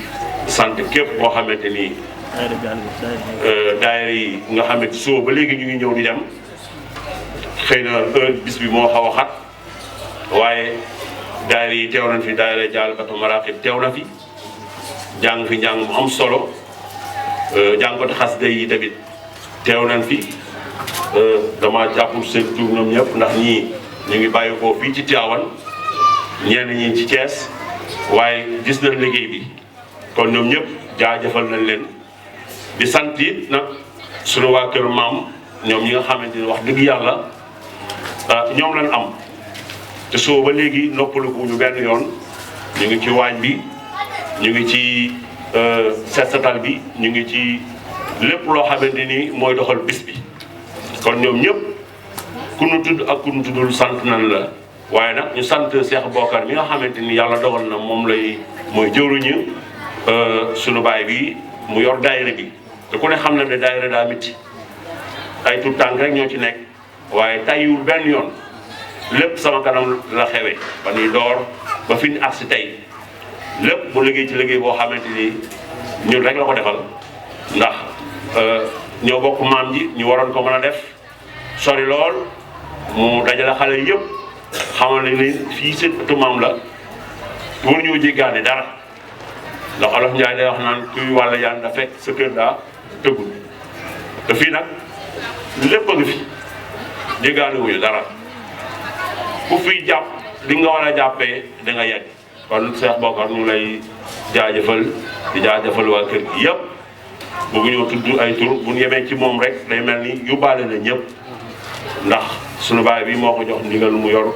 sant képp koo xamante ni daayira yi nga xamante soo ba léegi ñu ngi ñëw di dem xëy na heure bis bi moo xaw a xat waaye daayira yi teew nañ fi daayira Jaalibatu Maraaxib teew na fi jàng fi njàng mu am solo jàngatu xasida yi tamit teew nañ fi dama jàppul seen tur ñoom ñëpp ndax ñii ñu ngi bàyyi ko fii ci Tivaouane ñenn ñi ci Thiès waaye gis nañ liggéey bi kon ñoom ñëpp jaajëfal nañ leen di sant it nag sunu waa kër maam ñoom ñi nga xamante ni wax dëgg yàlla ñoom lañ am te soo ba léegi noppalu ko ñu benn yoon ñu ngi ci waañ bi ñu ngi ci set setal bi ñu ngi ci lépp loo xamante ni mooy doxal bis bi kon ñoom ñëpp ku nu tudd ak ku nu tuddul sant nañ la waaye nag ñu sant Cheikh Bokar mi nga xamante ni yàlla dogal na moom lay mooy jëwriñu sunu baay bi mu yor daayira bi te ku ne xam na ne daayira daa métti ay tout tànk rek ñoo ci nekk waaye tàyyiwul benn yoon lépp sama kanam la xewee ba nuy door ba fi ñu agsi tey lépp mu liggéey ci liggéey boo xamante ni ñun rek la ko defal ndax ñoo bokk maam ji ñu waroon ko mën a def sori lool mu dajale xale yëpp xamal ne ni fii seen ëttu maam la war ñoo jéggaane dara ndax Olof Njaay day wax naan kuy wàlla yaan da fekk sa kër daa tëggul te fii nag lépp a ngi fi jéggaani wuñu dara ku fiy jàpp di nga war a jàppee da nga yegg kon Cheikh Bokar ñu lay jaajëfal di jaajëfal waa kër gi yëpp bëggu ñoo tudd ay tur bu ñu yemee ci moom rek day mel ni yóbbaale na ñëpp ndax sunu baay bi moo ko jox ndigal mu yor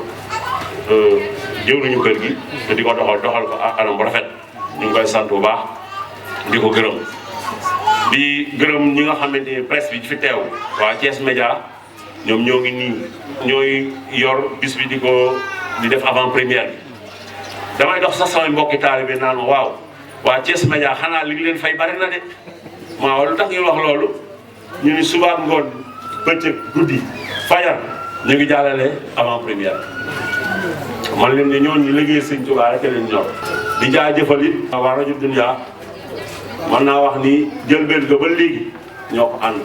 jëwriñu kër gi te di ko doxal ko anam bu rafet ñu ngi koy sant bu baax di ko gërëm di gërëm ñi nga xamante ni presse bi fi teew waa Thiès Média ñoom ñoo ngi nii ñooy yor bis bi di def avant première bi damay dox sax samay mbokki taalibe naan ma waaw waa Thiès Média xanaa li ngi leen fay bari na de waaw lu tax ñu wax loolu ñu ni suba ngoon bëccëg guddi fajar ñu ngi jàllale avant première man leen ne ñooñu liggéey Sëñ Tuubaa rek leen ñor di jaajëfal it waa rajo Dunya mën naa wax ni jëlbeen ga ba léegi ñoo ko ànd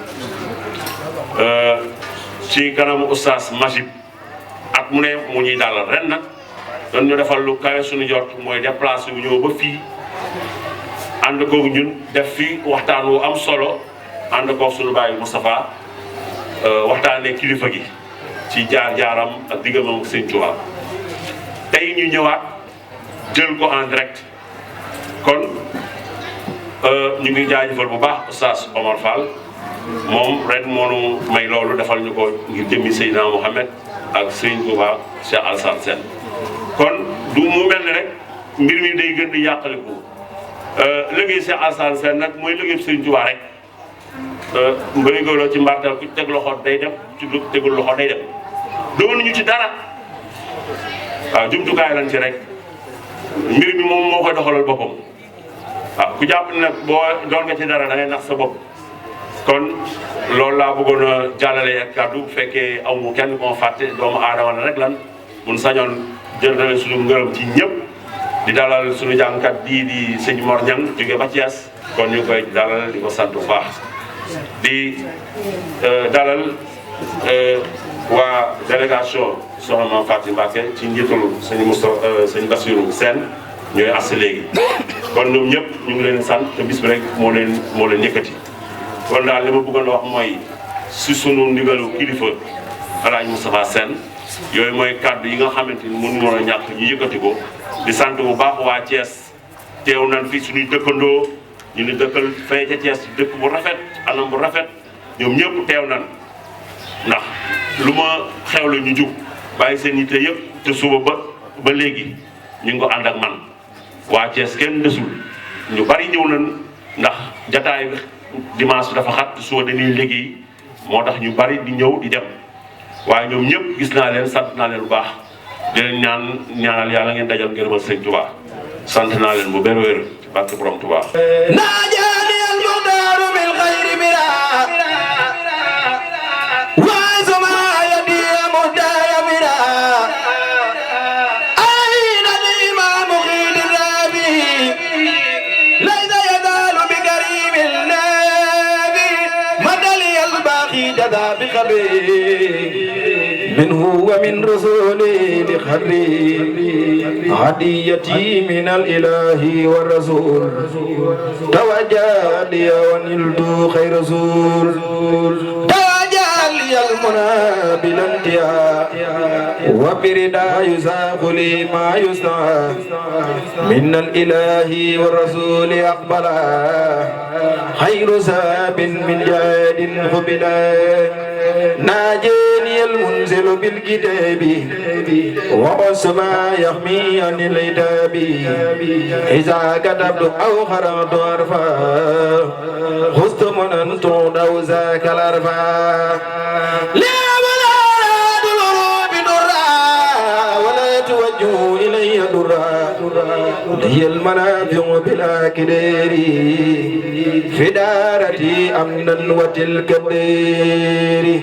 ci kanamu oustaz Majib at mu ne mu ñuy dalal ren nag doon ñu defal lu kawe suñu jot mooy déplacé wu ñëw ba fii ànd koog ñun def fi waxtaan wu am solo ànd koog suñu baay Moustapha waxtaanee kilifa gi ci jaar-jaaram ak diggamam ak Sëñ Tuubaa tey ñu ñëwaat jël ko en direct kon ñu ngi jaajëfal bu baax oustaz Omar Fall moom ren moonu may loolu defal ñu ko ngir jëmmi Seydina Mohamed ak Sëñ Tuubaa Cheikh Alassane Sène kon du mu mel ni rek mbir mi day gën di yàqaliku liggéey Cheikh Alassane Sène nag mooy liggéey Sëñ Tuubaa rek mbëri góorloo ci mbartal ku teg loxo day dem ci lu tegul loxo day dem doonuñu ci dara waaw jumtukaay lañ ci rek mbir mi moom moo koy doxalal boppam waaw ku jàpp ne nag boo doon nga ci dara da ngay nax sa bopp kon loolu laa bëggoon a jàllale ak kàddu bu fekkee amu kenn koo fàtte doomu aadama la rek lan mun sañoon jël na suñu ngërëm ci ñëpp di dalal suñu jàngkat bii di sëñ Mor Niang jóge ba Thiès kon ñu koy dalal di ko sant bu baax di dalal waa délégation soxna Mame Faty Mbacké ci njiitul sëñ Moustapha sëñ Bassirou Sène ñooy assi léegi kon ñoom ñëpp ñu ngi leen sant te bis bi rek moo leen yëkkati kon daal li ma bëggoon a wax mooy si sunu ndigalu kilifa Alaaji Moustapha Sène yooyu mooy kàddu yi nga xamante ni mënu woon a ñàkk ñu yëkkati ko di sant bu baax waa Thiès teew nañ fi suñuy dëkkandoo ñu ni dëkkal fay ca Thiès dëkk bu rafet anam bu rafet ñoom ñëpp teew nañ ndax lu ma xew la ñu jug bàyyi seen yitte yëpp te suba ba léegi ñu ngi ko ànd ak man waa Thiès kenn desul ñu bari ñëw nañ ndax jataay bi dimanche bi dafa xat suba dañuy liggéey moo tax ñu bari di ñëw di dem waaye ñoom ñëpp gis naa leen sant naa leen bu baax di leen ñaanal yàlla ngeen dajal ngërëmal Sëñ Tuubaa sant naa leen bu benn wér ci barke borom Tuubaa منه ومن رسوله لخبري هديتي من الإله والرسول توجه لي ونلت خير رسول توجه لي المنى بلا انتهاء وبردا يساق لي ما يسعى من الإله والرسول أقبلا خير ساب من جاد قبلا ناجيني المنزل بالكتاب وقص ما يحمي عن العتاب إذا كتبت أو خرجت عرفا خذت من أنت أو ذاك العرفا لا ولا دلر بدرا ولا توجه إلي درا لي المنافع بلا كدير في دارتي أمنا وتلك الدير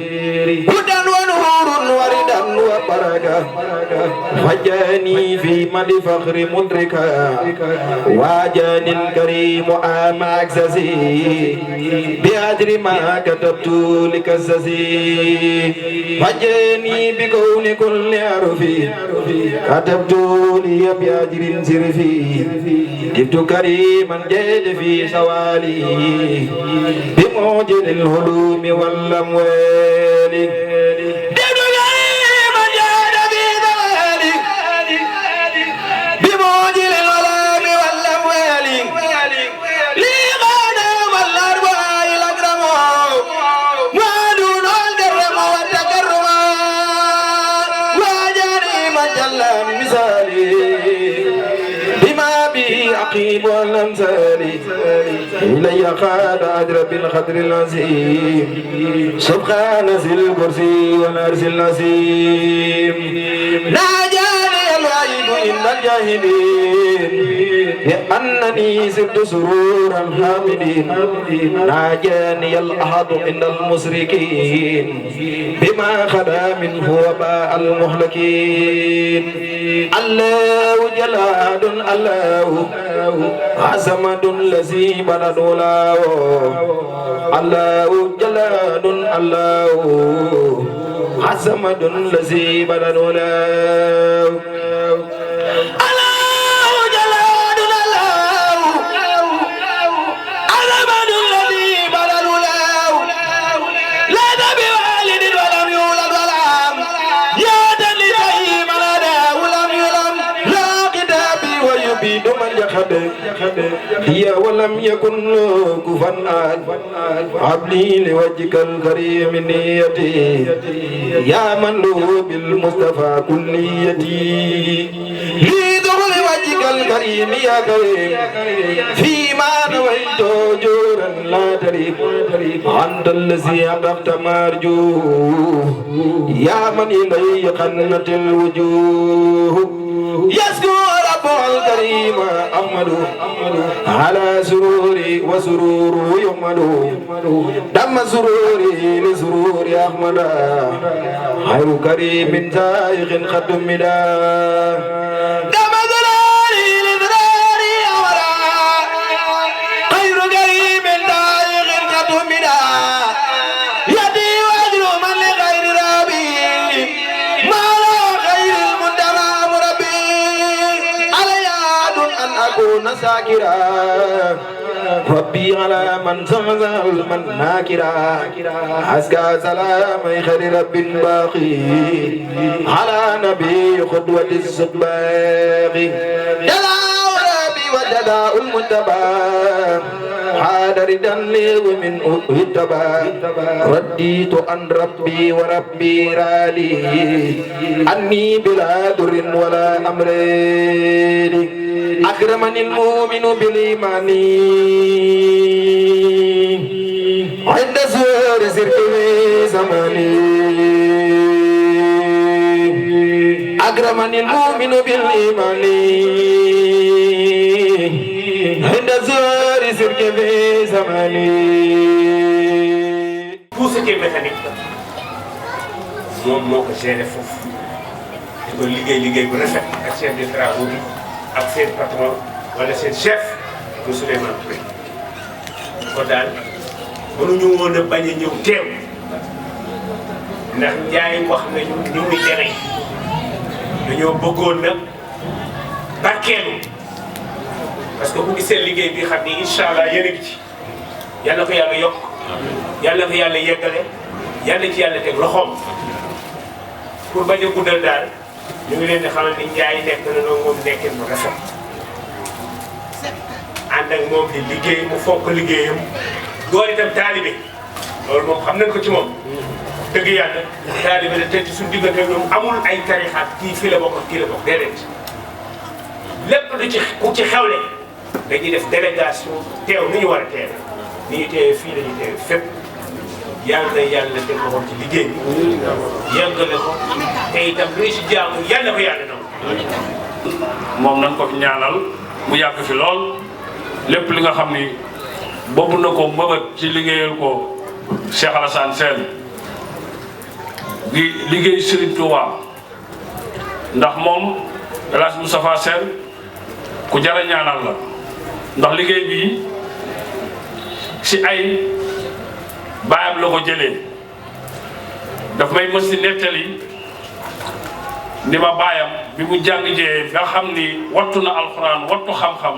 هدى ونور وردا وبركة فجاني في مد فخر مدركا واجاني الكريم آم أكسسي بأجر ما كتبت لكسسي فجاني بكون كل عرفي كتبت لي بأجر سرفي جبت كريما جاد في سوالي بموجل الهلوم والأموال والأمثال إلي قاد أجر بالخدر العظيم سبحان ذي الكرسي والعرش العظيم ناجاني الوعيد عند الجاهلين بأنني سرت سرور الحامدين ناجاني الأحد عند المشركين بما خلا منه وباء المهلكين الله جلاد الله عزمد الذي بلد الله الله جلاد الله عزمد الذي بلد الله هي ولم يكن له كفوا عبلي لوجهك الكريم نيتي يا من له بالمصطفى كليتي لدخل وجهك الكريم يا كريم فيما نويت جورا لا تريب أنت الذي أبقت مرجوه يا من إلي قنت الوجوه يسكو رب الكريم أحمد على سروري وسرور يحمد دم سروري لسرور أحمد خير كريم زائغ قد مدا دم سروري لسرور أحمد خير كريم زائغ قد مدا يدي وأجر من لغير ربي ما لا خير المنتهى مربي أكون ساكرا ربي على من زغزغ من ناكرا حسكى سلام خير رب باقي على نبي خطوة الصدباقي جلا وربي وجداء المتبى حاد ردا لي ومن أهتبى رديت عن ربي وربي رالي أني بلا در ولا أمرين أكرمني المؤمن بالإيمان عند زور سرقه زماني أكرمني المؤمن بالإيمان عند زور سرقه زماني. Tout ce qui est mécanique moom moo ko géré foofu di ko liggéey bu rafet ak chef de travaux bi ak seen patron wala seen chef mu Souleymane Touré kon daal mënuñu woon a bañ a ñëw teew ndax Ndiaye wax nañu ñu ngi demee dañoo bëggoon nag barkeelu parce que bu gisee liggéey bi xam ni incha allah yéen a ngi ci yàlla ko yàlla yokk yàlla ko yàlla yeggale yàlla ci yàlla teg loxoom pour bañ a guddal daal ñu ngi leen di xamal ni Ndiaye nekk na noonu moom nekkee mu rafet ànd ak moom di liggéey mu fonk liggéeyam doon itam taalibe loolu moom xam nañ ko ci moom dëgg yàlla taalibe la te ci suñu diggante ñoom amul ay tarixaat kii fii la bokk kii la bokk déedéet lépp lu ci ku ci xewle dañuy def délégation teew ni ñu war a teew ni ñu teewee fii la ñuy teewee fépp yàlla na yàlla teg loxoom ci liggéey bi yàggale ko te itam lu ñu si jaamu yàlla ko yàlla nangu. moom nañ ko fi ñaanal mu yàgg fi lool lépp li nga xam ni boobu na ko mbëbët ci liggéeyal ko Cheikh Alassane Sène di liggéey Serigne Touba ndax moom El Hadj Moustapha Sène ku jar a ñaanal la ndax liggéey bii si ay baayam la ko jëlee daf may mës di nettali ni ma baayam bi mu jàng jee nga xam ni wattu na alxuraan wattu xam-xam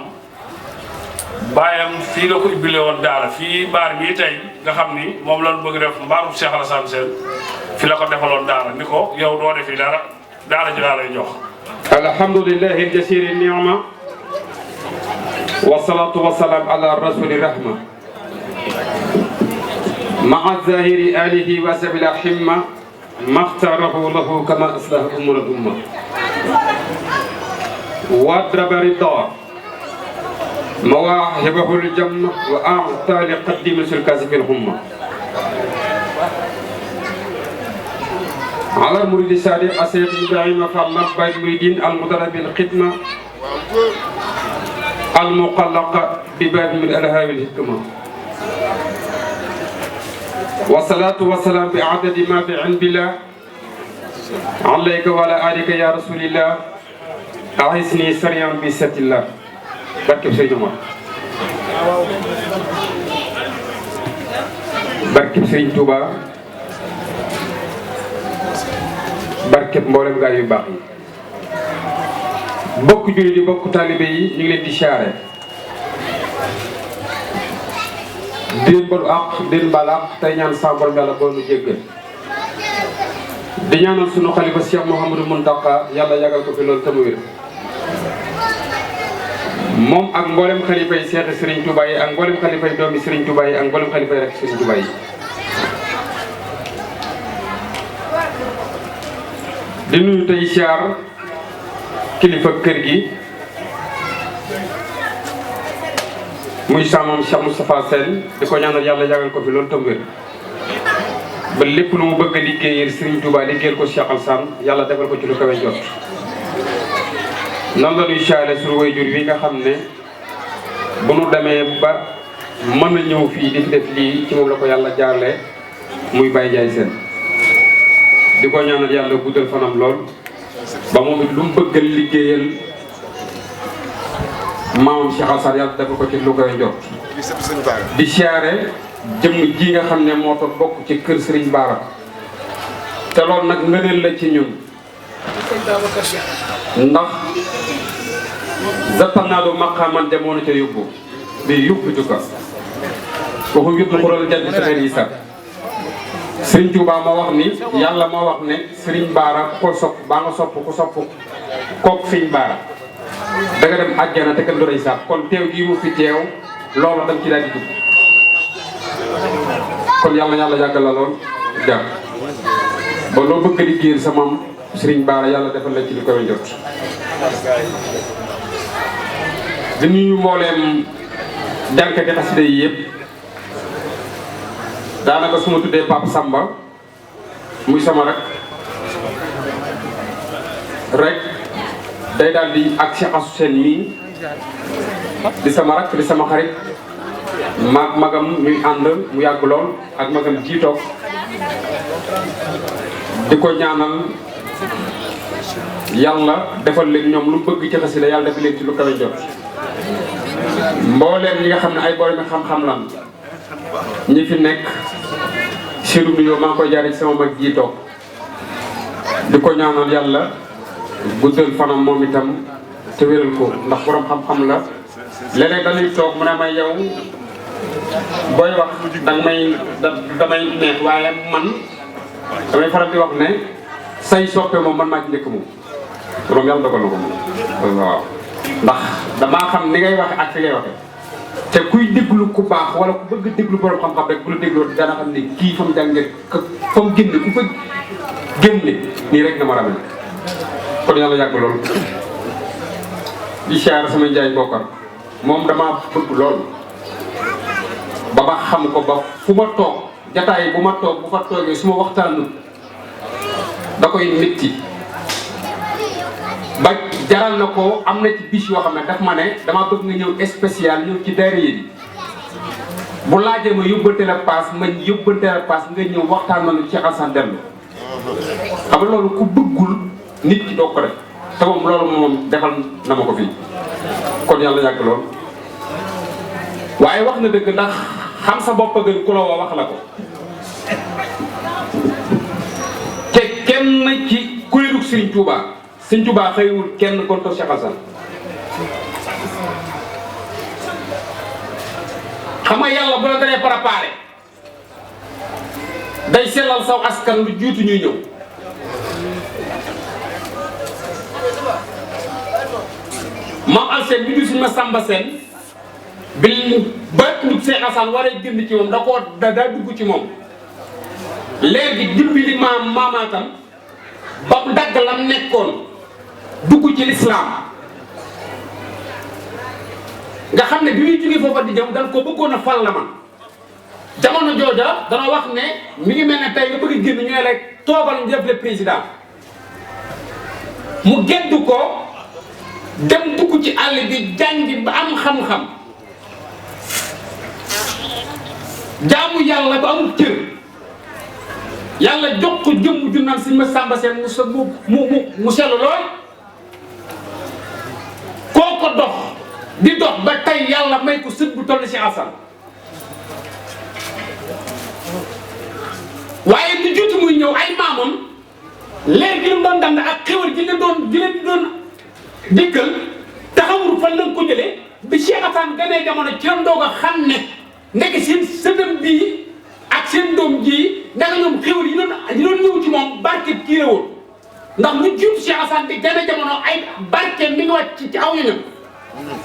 baayam fii la ko ubbile woon daara fii mbaar bii tey nga xam ni moom lañ bëgg def mbaarum Cheikh Alassane Sène fi la ko defaloon daara ni ko yow doo defi dara daara ji laa lay jox. alhamdulillahi aljasiri ni'ma wasalaatu wasalaam ala rasuli rahma maa zahiri alihi wa sabila himma maxtarahu lahu kama aslaha umur al umma wadraba rida مواهبه الجمة وأعطى لقديم الكاس في الهمة على المريد الصادق الشيخ إبراهيم فما بين المريدين المدرب بالخدمة المقلقة بباب من الألهام الحكمة والصلاة والسلام بعدد ما في عند الله عليك وعلى آلك يا رسول الله أعزني سريعا بسات الله barkeb Sëriñ Omar barkeb Sëriñ Touba barkeb mboolem gaay yu baax yi bokk jullit yi bokk taalibe yi ñu ngi leen di siyaare di leen balu àq di leen baal àq tey ñaan sa borom yàlla boo nu jéggal di ñaanal sunu xalifa Cheikh Mouhamadou Mountakha yàlla yàggal ko fi loolu tamu wér moom ak mboolem xalifa yi seexi Serigne Touba yi ak mboolem xalifa yi doomi Serigne Touba yi ak mboolem xalifa yi rek Serigne Touba yi di nuyu tey siyaar kilifa kër gi muy sàmmam Cheikh Moustapha Sène di ko ñaanal yàlla yàggal ko fi loolu tam wér ba lépp lu mu bëgg a liggéeyal Serigne Touba liggéeyal ko Cheikh Alassane yàlla defal ko ci lu kawe jot nan la ñuy siyaare suñu waajur wi nga xam ne bu nu demee ba mën a ñëw fii di fi def lii ci moom la ko yàlla jaarle muy Baye Ndiaye Sène di ko ñaanal yàlla guddal fanam lool ba moom it lu mu bëggal liggéeyal maamam Cheikh Alassane yàlla defal ko ci lu koy jot di siyaare jëmm ji nga xam ne moo tax bokk ci kër Serigne Bara te loolu nag ngëneel la ci ñun ndax zatanaalu maqaaman demoon ca yóbbu bi yóbbitu ko waxu yut na xural jant bi safeer yi sax Serigne Touba moo wax ni yàlla moo wax ne Serigne Bara ku ko sopp baa nga sopp ku sopp kook Serigne Bara da nga dem àjjana te kenn du rey sax kon teew gii mu fi teew loolu dam ci daal di dugg kon yàlla yàggal la lool jàpp ba loo bëgg a liggéeyal sa maam Serigne Bara yàlla defal la ci li koy jot di nuyu mbooleem jànkati xasida yi yëpp daanaka su ma tuddee Pape Samba muy sama rek day daal di ak Cheikh Assou Sène mii di sama rak di sama xarit magam ñuy ànd mu yàgg lool ak magam jiitoog di ko ñaanal yàlla defal leen ñoom lu bëgg ci xasida yàlla defal leen ci lu kawe jot mbooleem ñi nga xam ne ay borom xam-xam lan ñi fi nekk siru nuyoo maa ngi koy jaare ci sama mag ji toog di ko ñaanal yàlla guddal fanam moom itam te wéral ko ndax borom xam-xam la léeg-léeg dañuy toog mu ne may yow booy wax damay neex waaye man damay faral di wax ne say soppe moom man maa ci njëkk moom loolu yàlla dogal na ko moom waaw ndax damaa xam ni ngay waxe ak fi ngay waxe te kuy déglu ku baax wala ku bëgg déglu borom xam-xam rek bu la dégloo dana xam ne kii fa mu jàngee fa mu génne ku fa génne nii rek nga ma ramel kon yàlla yàgg loolu di siyaare sama njaay bokkar moom damaa bëgg loolu ba ma xam ko ba fu ma toog jataay bu ma toog bu fa toogee su ma waxtaanu da koy métti ba jaral na ko am na ci bis yoo xam ne daf ma ne dama bëgg nga ñëw spécial ñëw ci daara yi bu laajee ma yóbbante la paas ma yóbbante la paas nga ñëw waxtaan nañu ci Alassane dellu xam nga loolu ku bëggul nit ki doog ko def te moom loolu moom defal na ma ko fii kon yàlla yàgg lool waaye wax na dëgg ndax xam sa bopp a gën ku la woo wax la ko te kenn ci kuréelu Serigne Touba Serigne Touba xëywul kenn konto Cheikh Alassane xam nga yàlla bu la daree préparé day sellal saw askan lu jiitu ñuy ñëw maam Alseen bi du suñu ma Samba Seen bi ba ñu Cheikh Alassane waree génn ci moom da dugg ci moom léegi dimbali maamaatam ba mu dagg lam nekkoon dugg ci lislaam nga xam ne bi muy jógee foofa di jëm dañ ko bëggoon a fal la man jamono jooja dana wax ne mi ngi mel ne tey nga bëgg a génn ñu ne rek toogal ñu def le président mu geddu ko dem dugg ci àll bi jàngi ba am xam-xam jaamu yàlla ba amul cër yàlla jox ko jëmm ju naan Sëñ Masamba Seen mu sell lool koo ko dox di dox ba tey yàlla may ko sët bu toll ci Alassane waaye lu jiitu muy ñëw ay maamam léegi li mu doon dand ak xéwal gi leen doon dikkal taxawul fan lañ ko jëlee bi Cheikh Alassane ganee jamono ci la doog a xam ne ndeke seen sëtam bii ak seen doom ji ndeke ñoom xéwal yi doon ñëw ci moom barke kii la woon ndax lu jiitu Cheikh Alassane di gane jamono ay barke mi ngi wàcc ci aw ñoñam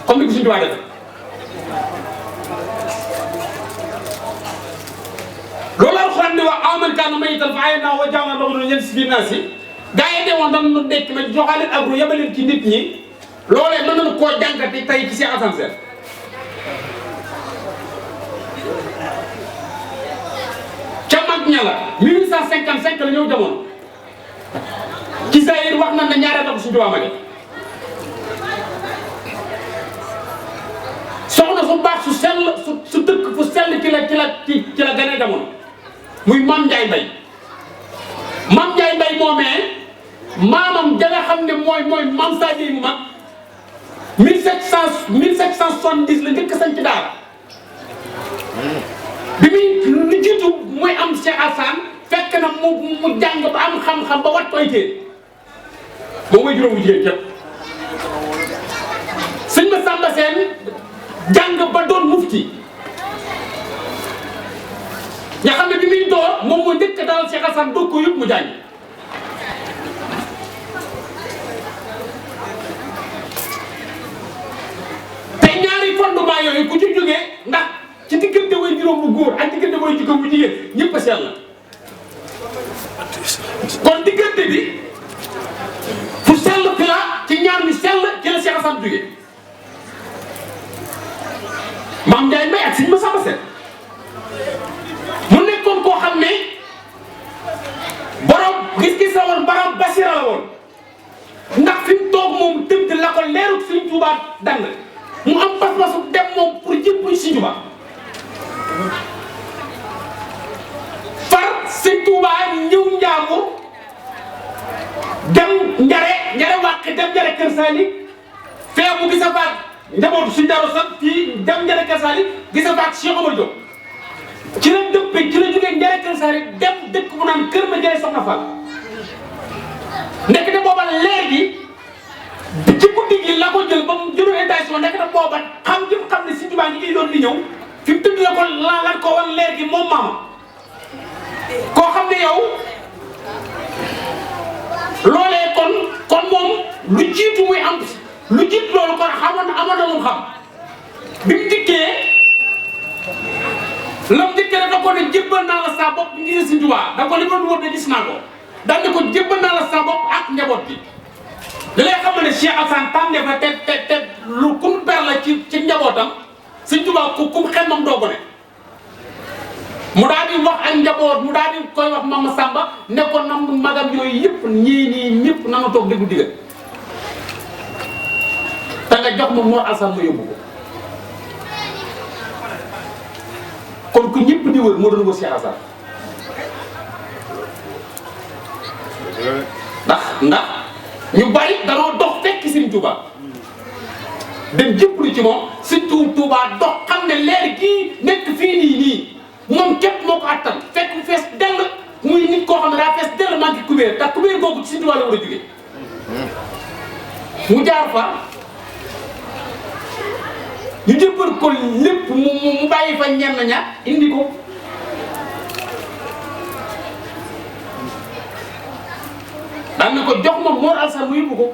comme ni ko suñu tubaab def loolu alxuraan di wax aw man kaana mayyitan fa ahyaynahu wa ja'alnaa lahu nuuran yamshi fi naasi gaa yi demoon dañu dekk ma joxaleen ak ru yebaleen ci nit ñi loolee mën nañu koo jàngati tey ci Cheikh Alassane Sène ca mag ña la 1855 la ñëw jamono ci Zahir wax na ne ñaareel ak suñu tubaab ma soxna su baax su sell su dëkk fu sell ci la gane jamono muy Mame Ndiaye Mbaye Mame Ndiaye Mbaye moomee maamam ja nga xam ne mooy Mame Sadio mu mag 1770 la njëkk sañ ci daara bi muy lu jiitu muy am Cheikh Alassane fekk na mu jàng ba am xam-xam ba wat koy téye moom mooy juróomu jigéen képp Sëñ Masamba Seen jàng ba doon mufti nga xam ne bi muy door moom moo njëkk dalal Cheikh Alassane doog ko yëpp mu jàng te ñaari fondement yooyu ku ci jógee ndax ci diggante way juróom bu góor ak diggante way juróom bu jigéen ñëpp a sell la kon diggante bi fu sell fi la ci ñaar ñu sell ci la Cheikh Alassane jógee Mame Ndiaye Mbaye ak Sëñ Masamba Seen mu nekkoon koo xam ne borom gis-gis la woon borom basira la woon ndax fi mu toog moom tëdd la ko leerut Sëñ Tuubaa dang mu am pas-pasu dem moom pour jëppuñ Sëñ Tuubaa far Sëñ Tuubaa ñëw Njaambur dem njare wàq dem njare Kër Saali fee bu gis a faat njabootu suñu Daaru sax fii dem njare Kër Saali gis a faat Cheikh Omar Diop ci la dëppee ci la jógee njare Kër Saali dem dëkk bu naan Kër ma Ndiaye Soxna Fall nekk de booba léegi ci guddi gi la ko jël ba mu jëlu intention nekk de booba xam ne Sëñ Tuubaa ngi doon di ñëw fi mu tëdd la ko lan ko wan leer gi moom maama koo xam ne yow loolee kon moom lu jiitu muy am lu jiitu loolu kon amoon na lu xam bi mu dikkee lam dikkee da ko ne jébbal naa la sa bopp bi ngi Sëñ Tuubaa da ko li ma wër de gis naa ko daal ne ko jébbal naa la sa bopp ak njaboot bi li lay xam ne Cheikh Alassane tànneef na te lu kum per la ci njabootam Sëñ Tuubaa kum xel moom doo ko ne mu daal di wax ak njaboot mu daal di koy wax Mama Samba ne ko nam magam yooyu yëpp ñii ñëpp nanga toog déglu digal te nga jox ma Mor Alassane ma yóbbu ko kon ku ñëpp di wër moo doon wër Cheikh Alassane ndax ñu bari danoo dox fekki Sëriñ Tuuba dem jëpplu ci moom Sëriñ Tuuba dox xam ne leer gii nekk fii nii moom képp moo ko attan fekk mu fees dell muy nit koo xam ne daa fees dell manqué kubéer ndax kubéer googu ci Sëriñ Tuuba la war a jógee mu jaar fa ñu jëppal ko lépp mu bàyyi fa ñenn ña indi ko daan na ko jox ma Mor Alsaan mu yóbbu ko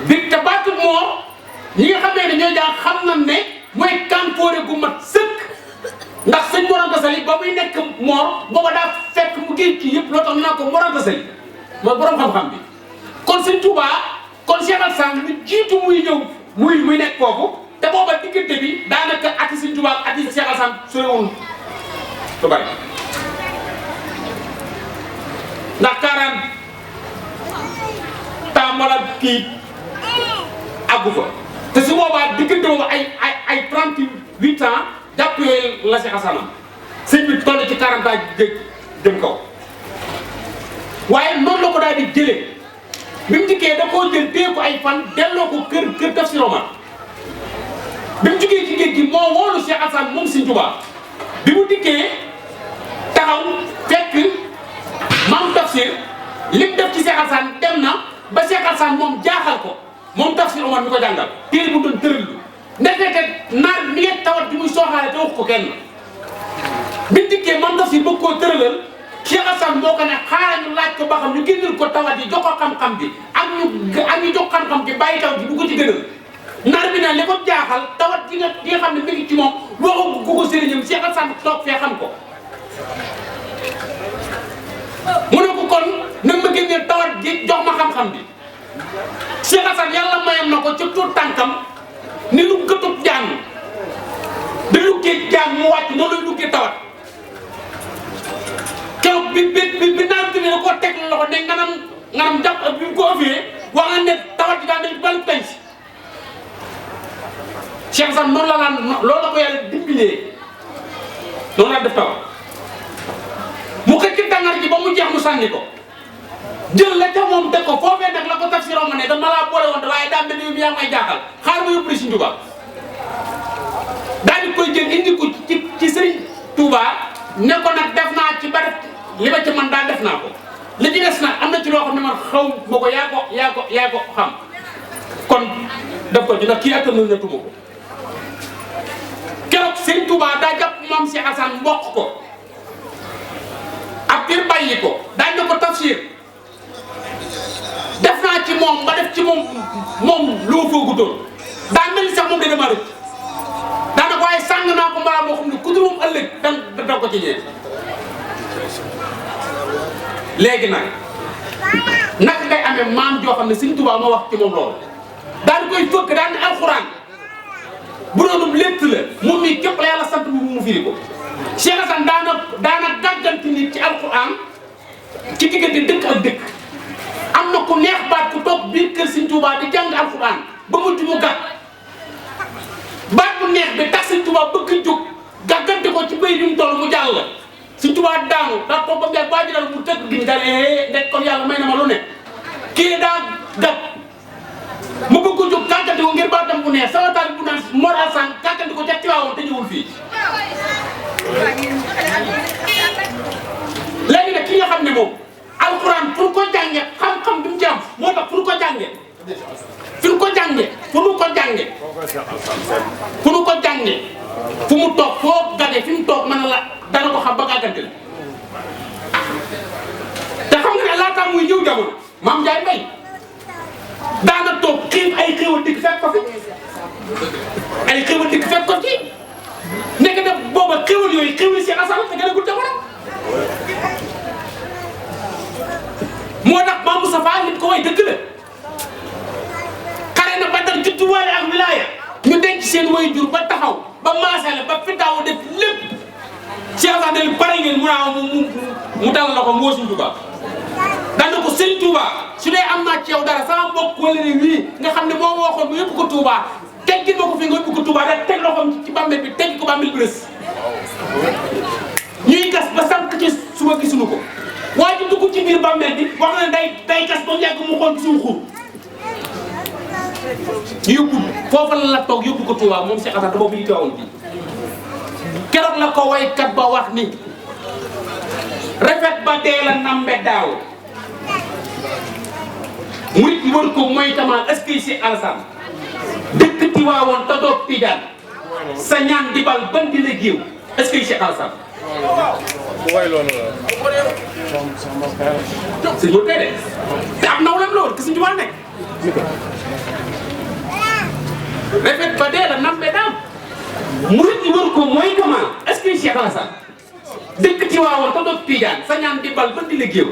big te baatu Mor ñi nga xamee ne ñoo jaar xam nañ ne mooy kanfoore gu mat sëkk ndax sëñ Mor Anta Sali ba muy nekk Mor booba daa fekk mu géej kii yëpp loo tax ñu naan ko Mor Anta Sali mooy borom xam-xam bi kon sëñ Touba kon Cheikh Alassane lu jiitu muy ñëw muy nekk foofu te booba diggante bi daanaka ati sëñ Touba ak ati Cheikh Alassane sorewul lu bari ndax 40 temps wala kii àggu fa te su boobaa diggante boobu ay 38 ans jàpp yooyu la Cheikh Alassane sëñ bi toll ci 40 ans jëm kaw waaye noonu la ko daal di jëlee bi mu dikkee da koo jël téye ko ay fan delloo ko kër Tafsir Omar bi mu jugee ci géej gi moo woolu Cheikh Alassane moom Sëñ Tuubaa bi mu dikkee taxaw fekk maam Tafsir lim def ci Cheikh Alassane dem na ba Cheikh Alassane moom jaaxal ko moom Tafsir Omar mi ko jàngal téere bu doon tëral lu ndekete naar bi ngeen tawat bi muy sooxaale te wax ko kenn bi mu dikkee maam Tafsir bëgg koo tëralal Cheikh Alassane moo ko ne xaaral ñu laaj ko ba xam ñu génneel ko tawat yi jox ko xam-xam bi ak ñu jox xam-xam bi bàyyi tawat ji bu ko ci gënal naar bi ne li ko jaaxal tawat yi nga xam ne mi ngi ci moom waxu ko sëriñam Cheikh Alassane toog fee xam ko mu ne ko kon na ma génneel tawat ji jox ma xam-xam bi Cheikh Alassane yàlla mayam na ko ci tuut tànkam ni lu gëtub jàng di luggee jàng mu wàcc noonu lay luggee tawat keroog bi naan bi ne da koo teg loxo ne nganam jàpp bi mu ko ëffee wax nga ne tawat ji daa mel bal penc Cheikh Alassane noonu la loolu la ko yàlla dimbilee noonu la def tawat mu xëcc tàngar ji ba mu jeex mu sànni ko jël la ca moom teg ko foofee nag la ko Tafsir Omar ne dama laa boole woon waaye daa mel ni yaa may jaaxal xaar ma yóbbu Sëriñ Tuubaa daal di koy jël indi ko ci Sëriñ Tuubaa ne ko nag def naa ci ba def li ma ci man daal def naa ko li ci des nag am na ci loo xam ne man xaw ma ko yaa ko xam kon def ko dina kii attanul na tuma ko keroog Sëriñ Tuubaa daa jàpp moom Cheikh Alassane mboq ko ak biir bàyyi ko daañ na ko Tafsir def naa ci moom ba def ci moom lu ma foogutoon daa mel ni sax moom da dama rëcc daanaka waaye sàng naa ko mbaa moo xam ne ku dul moom ëllëg da ko ci ñëwee léegi nag naka ngay amee maam joo xam ne Sëriñ Tuubaa moo wax ci moom loolu daal di koy fëkk daal ne alxuraan bu doonum létt la moom mii képp la yàlla sant mu firi ko Cheikh Alassane daana gàgganti nit ci alxuraan ci diggante dëkk ak dëkk am na ku neex baat ku toog biir kër Sëriñ Tuubaa di jàng alxuraan ba mujj mu gàtt baat bu neex bi tax Sëriñ Tuubaa bëgg jóg gàggante ko ci béy bi mu toll mu jàll la Sëriñ Tuubaa daanu daa toog ba mu yàgg baa ji daal mu tëgg gi daal ndek kon yàlla may na ma lu ne kii daa gàtt mu bëgg ko jóg gàggante ko ngir baatam bu neex sama taal bu naan Mor Alassane gàggante ko ca Tiwaawoon te ñëwul fii léegi nag ki nga xam ne moom alxuraan pour ko jànge xam-xam bi mu ci am moo tax pour ko jànge fi mu ko jànge fu mu ko jànge fu mu ko jànge fu mu toog foo gane fi mu toog mën na la dana ko xam ba gàggante la te xam nga ne laataa muy ñëw jamono Maam Njaay Mbay daana toog xiif ay xéwal dikk fekk ko fi ay xéwal dikk fekk ko ci nekk def booba xéwal yooyu xéwal Cheikh Alassane te gën a gudd jamono moo tax Maam Moustapha nit ko way dëgg la xare na ba dal judduwaale ak wilaaya ñu denc seen way jur ba taxaw ba maasale ba fi daaw def lépp Cheikh Alassane ne pare ngeen mu dal la ko moo Sëriñ Tuubaa daan na ko Sëriñ Tuubaa su dee am naa ci yow dara sama mbokk wala ne wii nga xam ne moo ma waxoon mu yóbbu ko Tuubaa teggil ma ko fi nga yóbbu ko Tuubaa rek teg loxoom ci bàmmeel bi tegg ko bàmmeel bi rës ñuy gas ba sànq ci suba gisuñu ko waaye ñu dugg ci biir bàmmeel bi wax na day gas ba mu yàgg mu xool ci suñu xur Touba moom Cheikh Assane te boobu yitte woon fii keroog la ko waykat ba wax ni rafet ba dee la nambe daaw murit yi war ko mooy tamal est-ce que si Alassane dëkk Tiwaawoon te doog Tijaan sa ñaan di bal ban di la géew est-ce que si Alassane si ñu koy de te am nawlem loolu ki suñu wàll nekk rafet ba dee la nambe daaw murit yi war ko mooy tamal est-ce que si Alassane dëkk Tiwaawoon te doog Tijaan sa ñaan di bal ban di la géew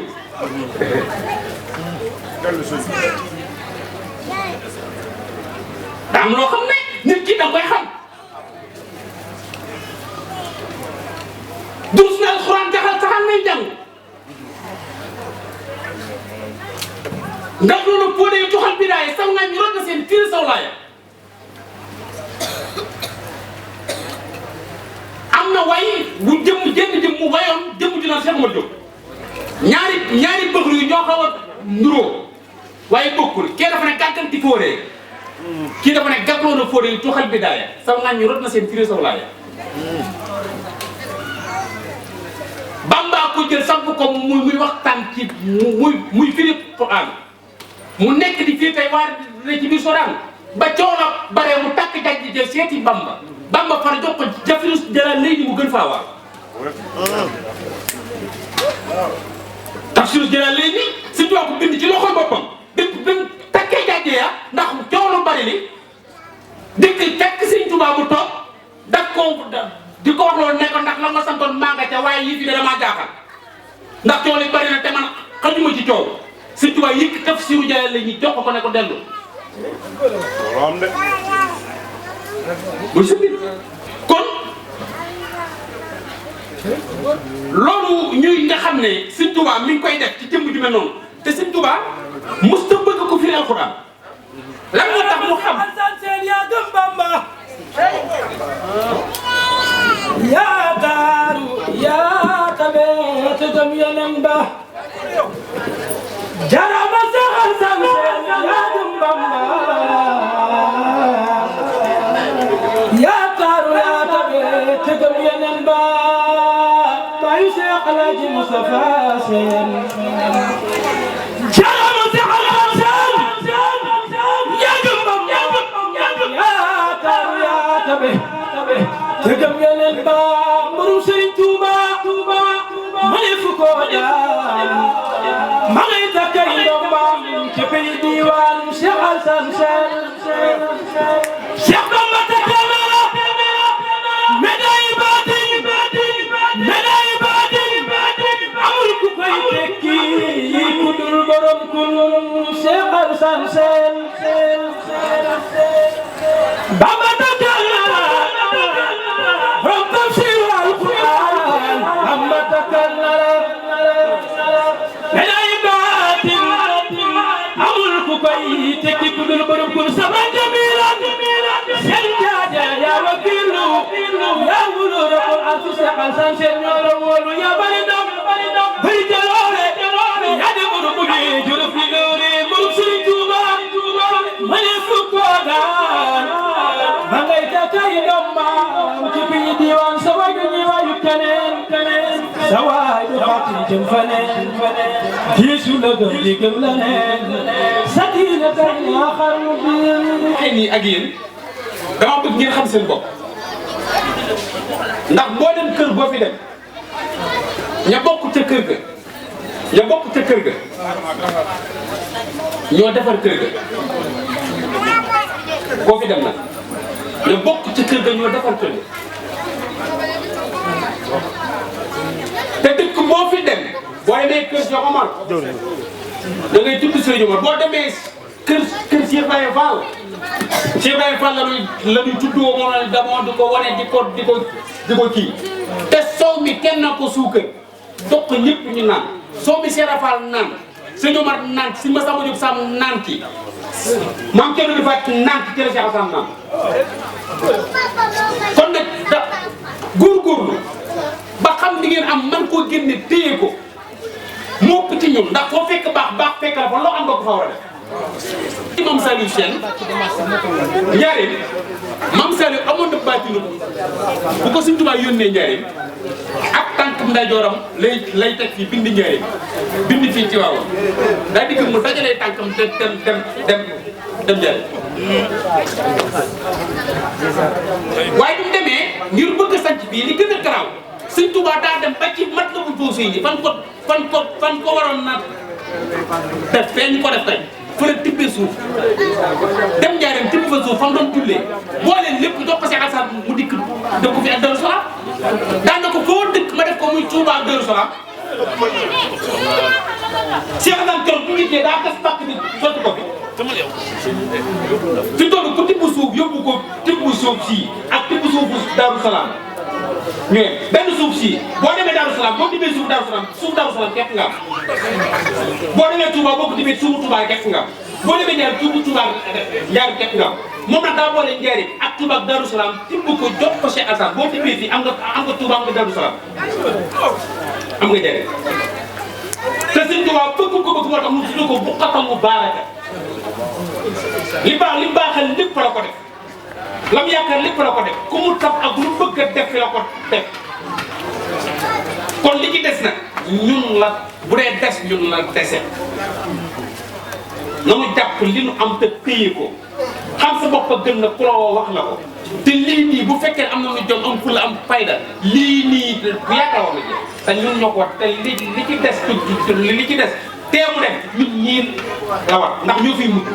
daa am loo xam ne nit ki da koy xam durus na alxuraan taxal nay jàng ndax loolu boo dee joxal bidaay saw nga ñu rot na seen fiir saw laaya am na way bu jëmm mu wayoon jëmm ju naan Cheikh Omar Diop ñaari bëgg yu ñoo xaw a nduróo waaye bokkul kii dafa ne gàgganti fóoree kii dafa ne gàggloo na fóoree yu joxal bidaaya saw nga ñu rot na seen fiir saw laaya Bamba ko jël samp ko muy waxtaan ci muy firi Quran mu nekk di fii tey waar ne ci biir Soraan ba coono bare mu takk jaj ji jël seeti Bamba far jox ko jafirus jëlaat léegi mu gën faa waar tafsirus jëlaat léegi si ko bind ci loxol boppam dëkk bi takkee jajje ya ndax coono bari li dëkk fekk Sëñ Tuubaa mu toog dak ko di ko wax loolu ne ko ndax la nga santoon maa nga ca waaye yii fi de damaa jaaxal ndax coow li bari na te man xajuma ci coow Sëñ Tuubaa yëkk tafsiru jëlaat léegi jox ko ne ko dellu muy sëñ kon loolu ñuy nga xam ne Sëñ Tuubaa mi ngi koy def ci jëmm ju mel noonu te Sëñ Tuubaa mos ta bëgg ko firi alxuraan lan moo tax mu xam seen yaa gëm Bamba yaa taaru yaa tabe te gëm Yonent ba jarama saxal sam seen yaa gëm Bamba yaa taaru yaa tabe te gëm Yonent ba bayu Seex Alaaji Mustafa Seen jarama saxal sam yaa gëm Bamba yaa taaru yaa tabe te gëm Yonent ba mbirum Sëriñ Tuuba ma ne fu ko daan ma ngay takkay ndombam ci pays diwaan Cheikh Alassane Sène Cheikh Bamba takkay na la médaille baatin amul ku koy tekki ku dul borom kun Cheikh Alassane Sène Bamba takkay na la borom tafsir al-Qur'an Bamba takkay na la tekki ku dul borom kun sama jamilan seen jaaja yaa wakilu yaa wulu rabbul arsi Cheikh Alassane Sène ñoo la wóolu yaa bari ndam bari jaloore yaa de borom bu gi juruf li loore borom Sëriñ Tuuba ma ne fu ko daan ma ngay takkay ndombam ci biir diwaan sa waaju ñi waaju keneen sa waaju xati jëm faneen diisu la gëm di gëm la neen sakina tan yaa xarnu bi ay nii ak yéen dama bëgg ngeen xam seen bopp ndax boo dem kër boo fi dem ña bokk ca kër ga ñoo defar kër ga boo fi dem nag ña bokk ca kër ga ñoo defar kër ga te dëkk boo fi dem boo demee kër Cheikh Omar da ngay tudd Sëriñ Omar boo demee kër Cheikh Baye Fall la ñuy tuddoo moom la damoo di ko wane di ko kii te soow mi kenn na ko suukar dox ko ñëpp ñu naan soow mi Cheikh Fall naan Sëriñ Omar naan si Masamba Diop Sam naan ki maam kenn du fa naan ki Cheikh Assane naan kon nag da góorgóorlu ba xam li ngeen am man koo génne téye ko moo ëpp ci ñun ndax foo fekk baax fekk la fa loo am nga ko fa war a def Mame Saliou Sène Njaaréem Mame Saliou amoon na baatinu bu ko Sëñ Tuubaa yónnee Njaaréem ak tànk ndeyjooram lay teg fii bind Njaaréem bind fii ci waaw daa dikk mu dajalee tànkam dem Njaaréem waaye bu mu demee ngir bëgg a sanc bii li gën a garaaw Sëñ Tuubaa daa dem ba ci mat la bu doosé yi fan ko waroon na def fee ñu ko def tey fa la tibbee suuf dem Njaaréem tibb fa suuf fa mu doon jullee boole lépp jox ko Cheikh Alassane mu dikk dëkk ko fi ak Darou Salam daan na ko foo dëkk ma def ko muy Touba ak Darou Salam Cheikh Alassane keroog bu liggéey daa gas pàkk bi sotti ko fi toll ku tibb suuf yóbbu ko tibb suuf sii ak tibb suufu Darou Salam ñëwee benn suuf sii boo demee Darou Salam boo tibbee suuf Darou Salam képp nga am boo demee Touba boo ko tibbee suufu Touba képp nga am boo demee Njaaréem suufu Touba Njaaréem képp nga am moom nag daa boole Njaaréem ak Touba ak Darou Salam tibb ko jox ko Cheikh Alassane boo tibbee fii am nga Touba am nga Darou Salam am nga Njaaréem te Sëñ Tuubaa bëgg ko moo tax mu tudd ko bu xatal mu baaraka li baaxal lépp la ko def lam yaakaar lépp la ko def ku mu tab ak lu bëgg a def la ko def kon li ci des nag ñun la bu dee des ñun la dese na mu jàpp li nu am te téye ko xam sa bopp a gën na ku la woo wax la ko te lii nii bu fekkee am na nu jom am fulla am fayda lii nii bu yaakaar wax na te ñun ñoo ko wax te li ci des li ci des teemu dem ñun ñii la war ndax ñoo fiy mujj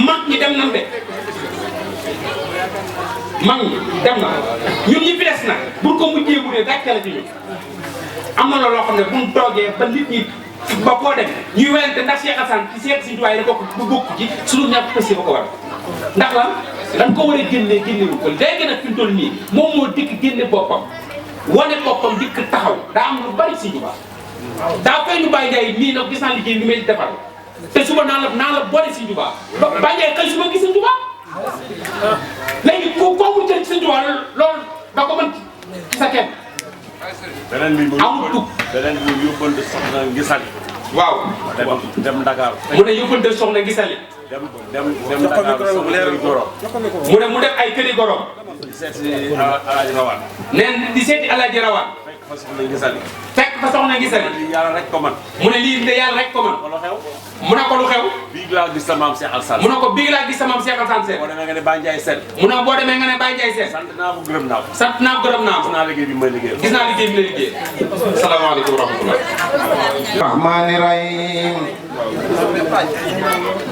mag ñi dem nan de mag ñi dem na ñun ñi fi des nag buñ ko mujjee bu dee gàcce la ci ñun am na loo xam ne buñ toogee ba nit ñi ba koo dem ñuy werante ndax Cheikh Alassane ci Cheikh Sëñ Tuubaa yi bokk bu bokk ci suñu ñàkk pësi ba ko war ndax lan dañ ko war a génnewu ko léegi nag fi mu toll nii moom moo dikk génne boppam wane boppam dikk taxaw daa am lu bari Sëñ Tuubaa daa fay ñu Baye Ndiaye nii nag gis naa liggéey bi may defar te suba naa la boole Sëñ Tuubaa Baye Ndiaye xëy suba gis Sëñ Tuubaa léegi kooku jël ci Sëñ Tuubaa loolu da ko mën ci sa kenn beneen bi amul tug beneen bi yóbbante soxna Ngisali waaw dem Dakar mu ne yóbbante soxna Ngisali dem Dakar mu dem ay këri gorom di seeti Alaaji Rawaan neen di seeti Alaaji Rawaan fa soxna Ngisali fekk fa soxna Ngisali yàlla rek ko man mu ne lii de yàlla rek ko man mu ne ko lu xew bii laa gis sa maam Cheikh Alassane mu ne ko bii laa gis sa maam Cheikh Alassane Sène boo demee nga ne Baye Ndiaye Sène mu ne boo demee nga ne Baye Ndiaye Sène sant naa ko gërëm naa ko sant naa ko gërëm naa ko gis naa liggéey bi may liggéey gis naa liggéey bi la liggéey salaamaaleykum wa rahmatullah rahmani rahim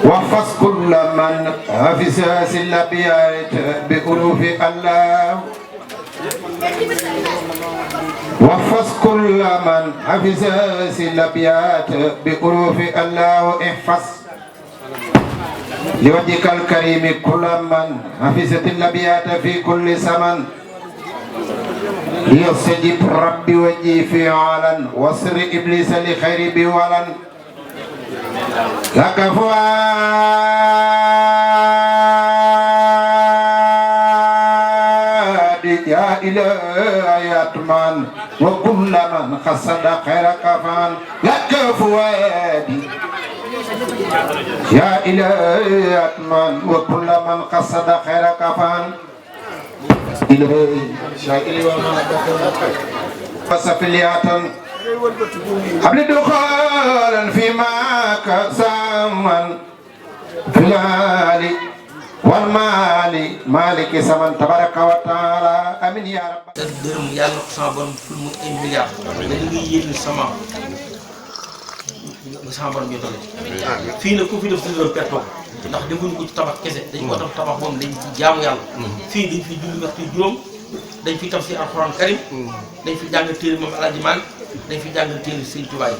wahfaz kulla man hafiza sillabiyat bi urufi allah واحفظ كل من حفظ الأبيات بحروف الله احفظ لوجهك الكريم كل من حفظت الأبيات في كل زمن ليستجب ربي وجهي فعلا وصر إبليس لخير بولا لك يا إلهي أتمن وكل من خسد خير كفان لك فؤادي يا إلهي أتمن وكل من خسد خير كفان إلهي شاكري ومن فسفلياتا قبل دخولا فيما كسامن في العالي والمالي مالك سمن تبارك وتعالى امين يا رب dërëm yàlla ko sama borom ful mu ay milliards dañu ngi yéene sama borom ñu tole fii nag ku fi def suñu doon perto ndax defuñu ko ci tabax kese dañ ko def tabax moom dañ ci jaamu yàlla fii dañ fi julli waxtu juróom dañ fi tam si alxuraan karim dañ fi jàng téere moom Alaaji Maalik dañ fi jàng téere Sëñ Tuubaa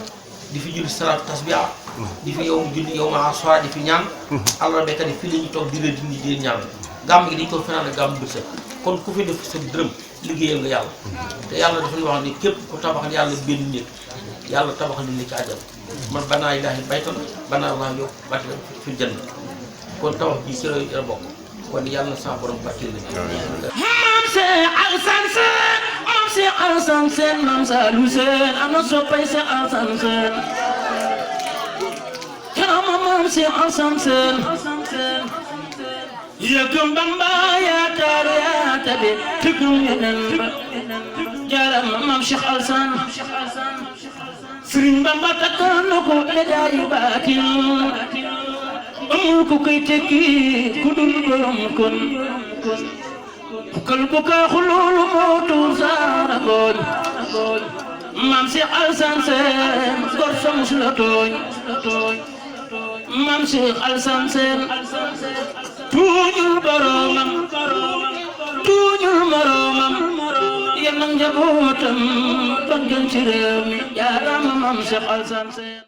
di fi julli salaatu tasbiha di fi yow julli yow ma soir di fi ñaan allah béykat yi fii la ñuy toog di leen dindi di ñaan gàmm gi dañ ko fanaan gàmm bët set kon ku fi def sa dërëm liggéeyal nga yàlla te yàlla dafa ñu wax ni képp ku tabaxal yàlla benn nit yàlla tabaxal nit ñi ci àjjana man banaa ilaahi baytan banaa laa yow bàtti fi janna kon tabax bi ci la bokk kon yàlla na sa borom bàtti la Maam Cheikh Alassane Sène Maam Cheikh Alassane Sène Maam Saliou Sène am na soppay Cheikh Alassane Sène Cheikh Alassane Sène yëgëm Bamba yaa taar yaa tabe tëggum yeneen ba jaarama maam Cheikh Alassane Sëriñ Bamba takkal na ko médaille baatin amul ku koy tekki ku dul borom kon kal bu kaaxu loolu moo tuur saara gooñ maam Cheikh Alassane Sène gor sa mus la tooñ maam Cheikh Alassane Sène tuuñul boromam tuuñul moromam yal na njabootam ba gën ci réew mi jaarama maam Cheikh Alassane Sène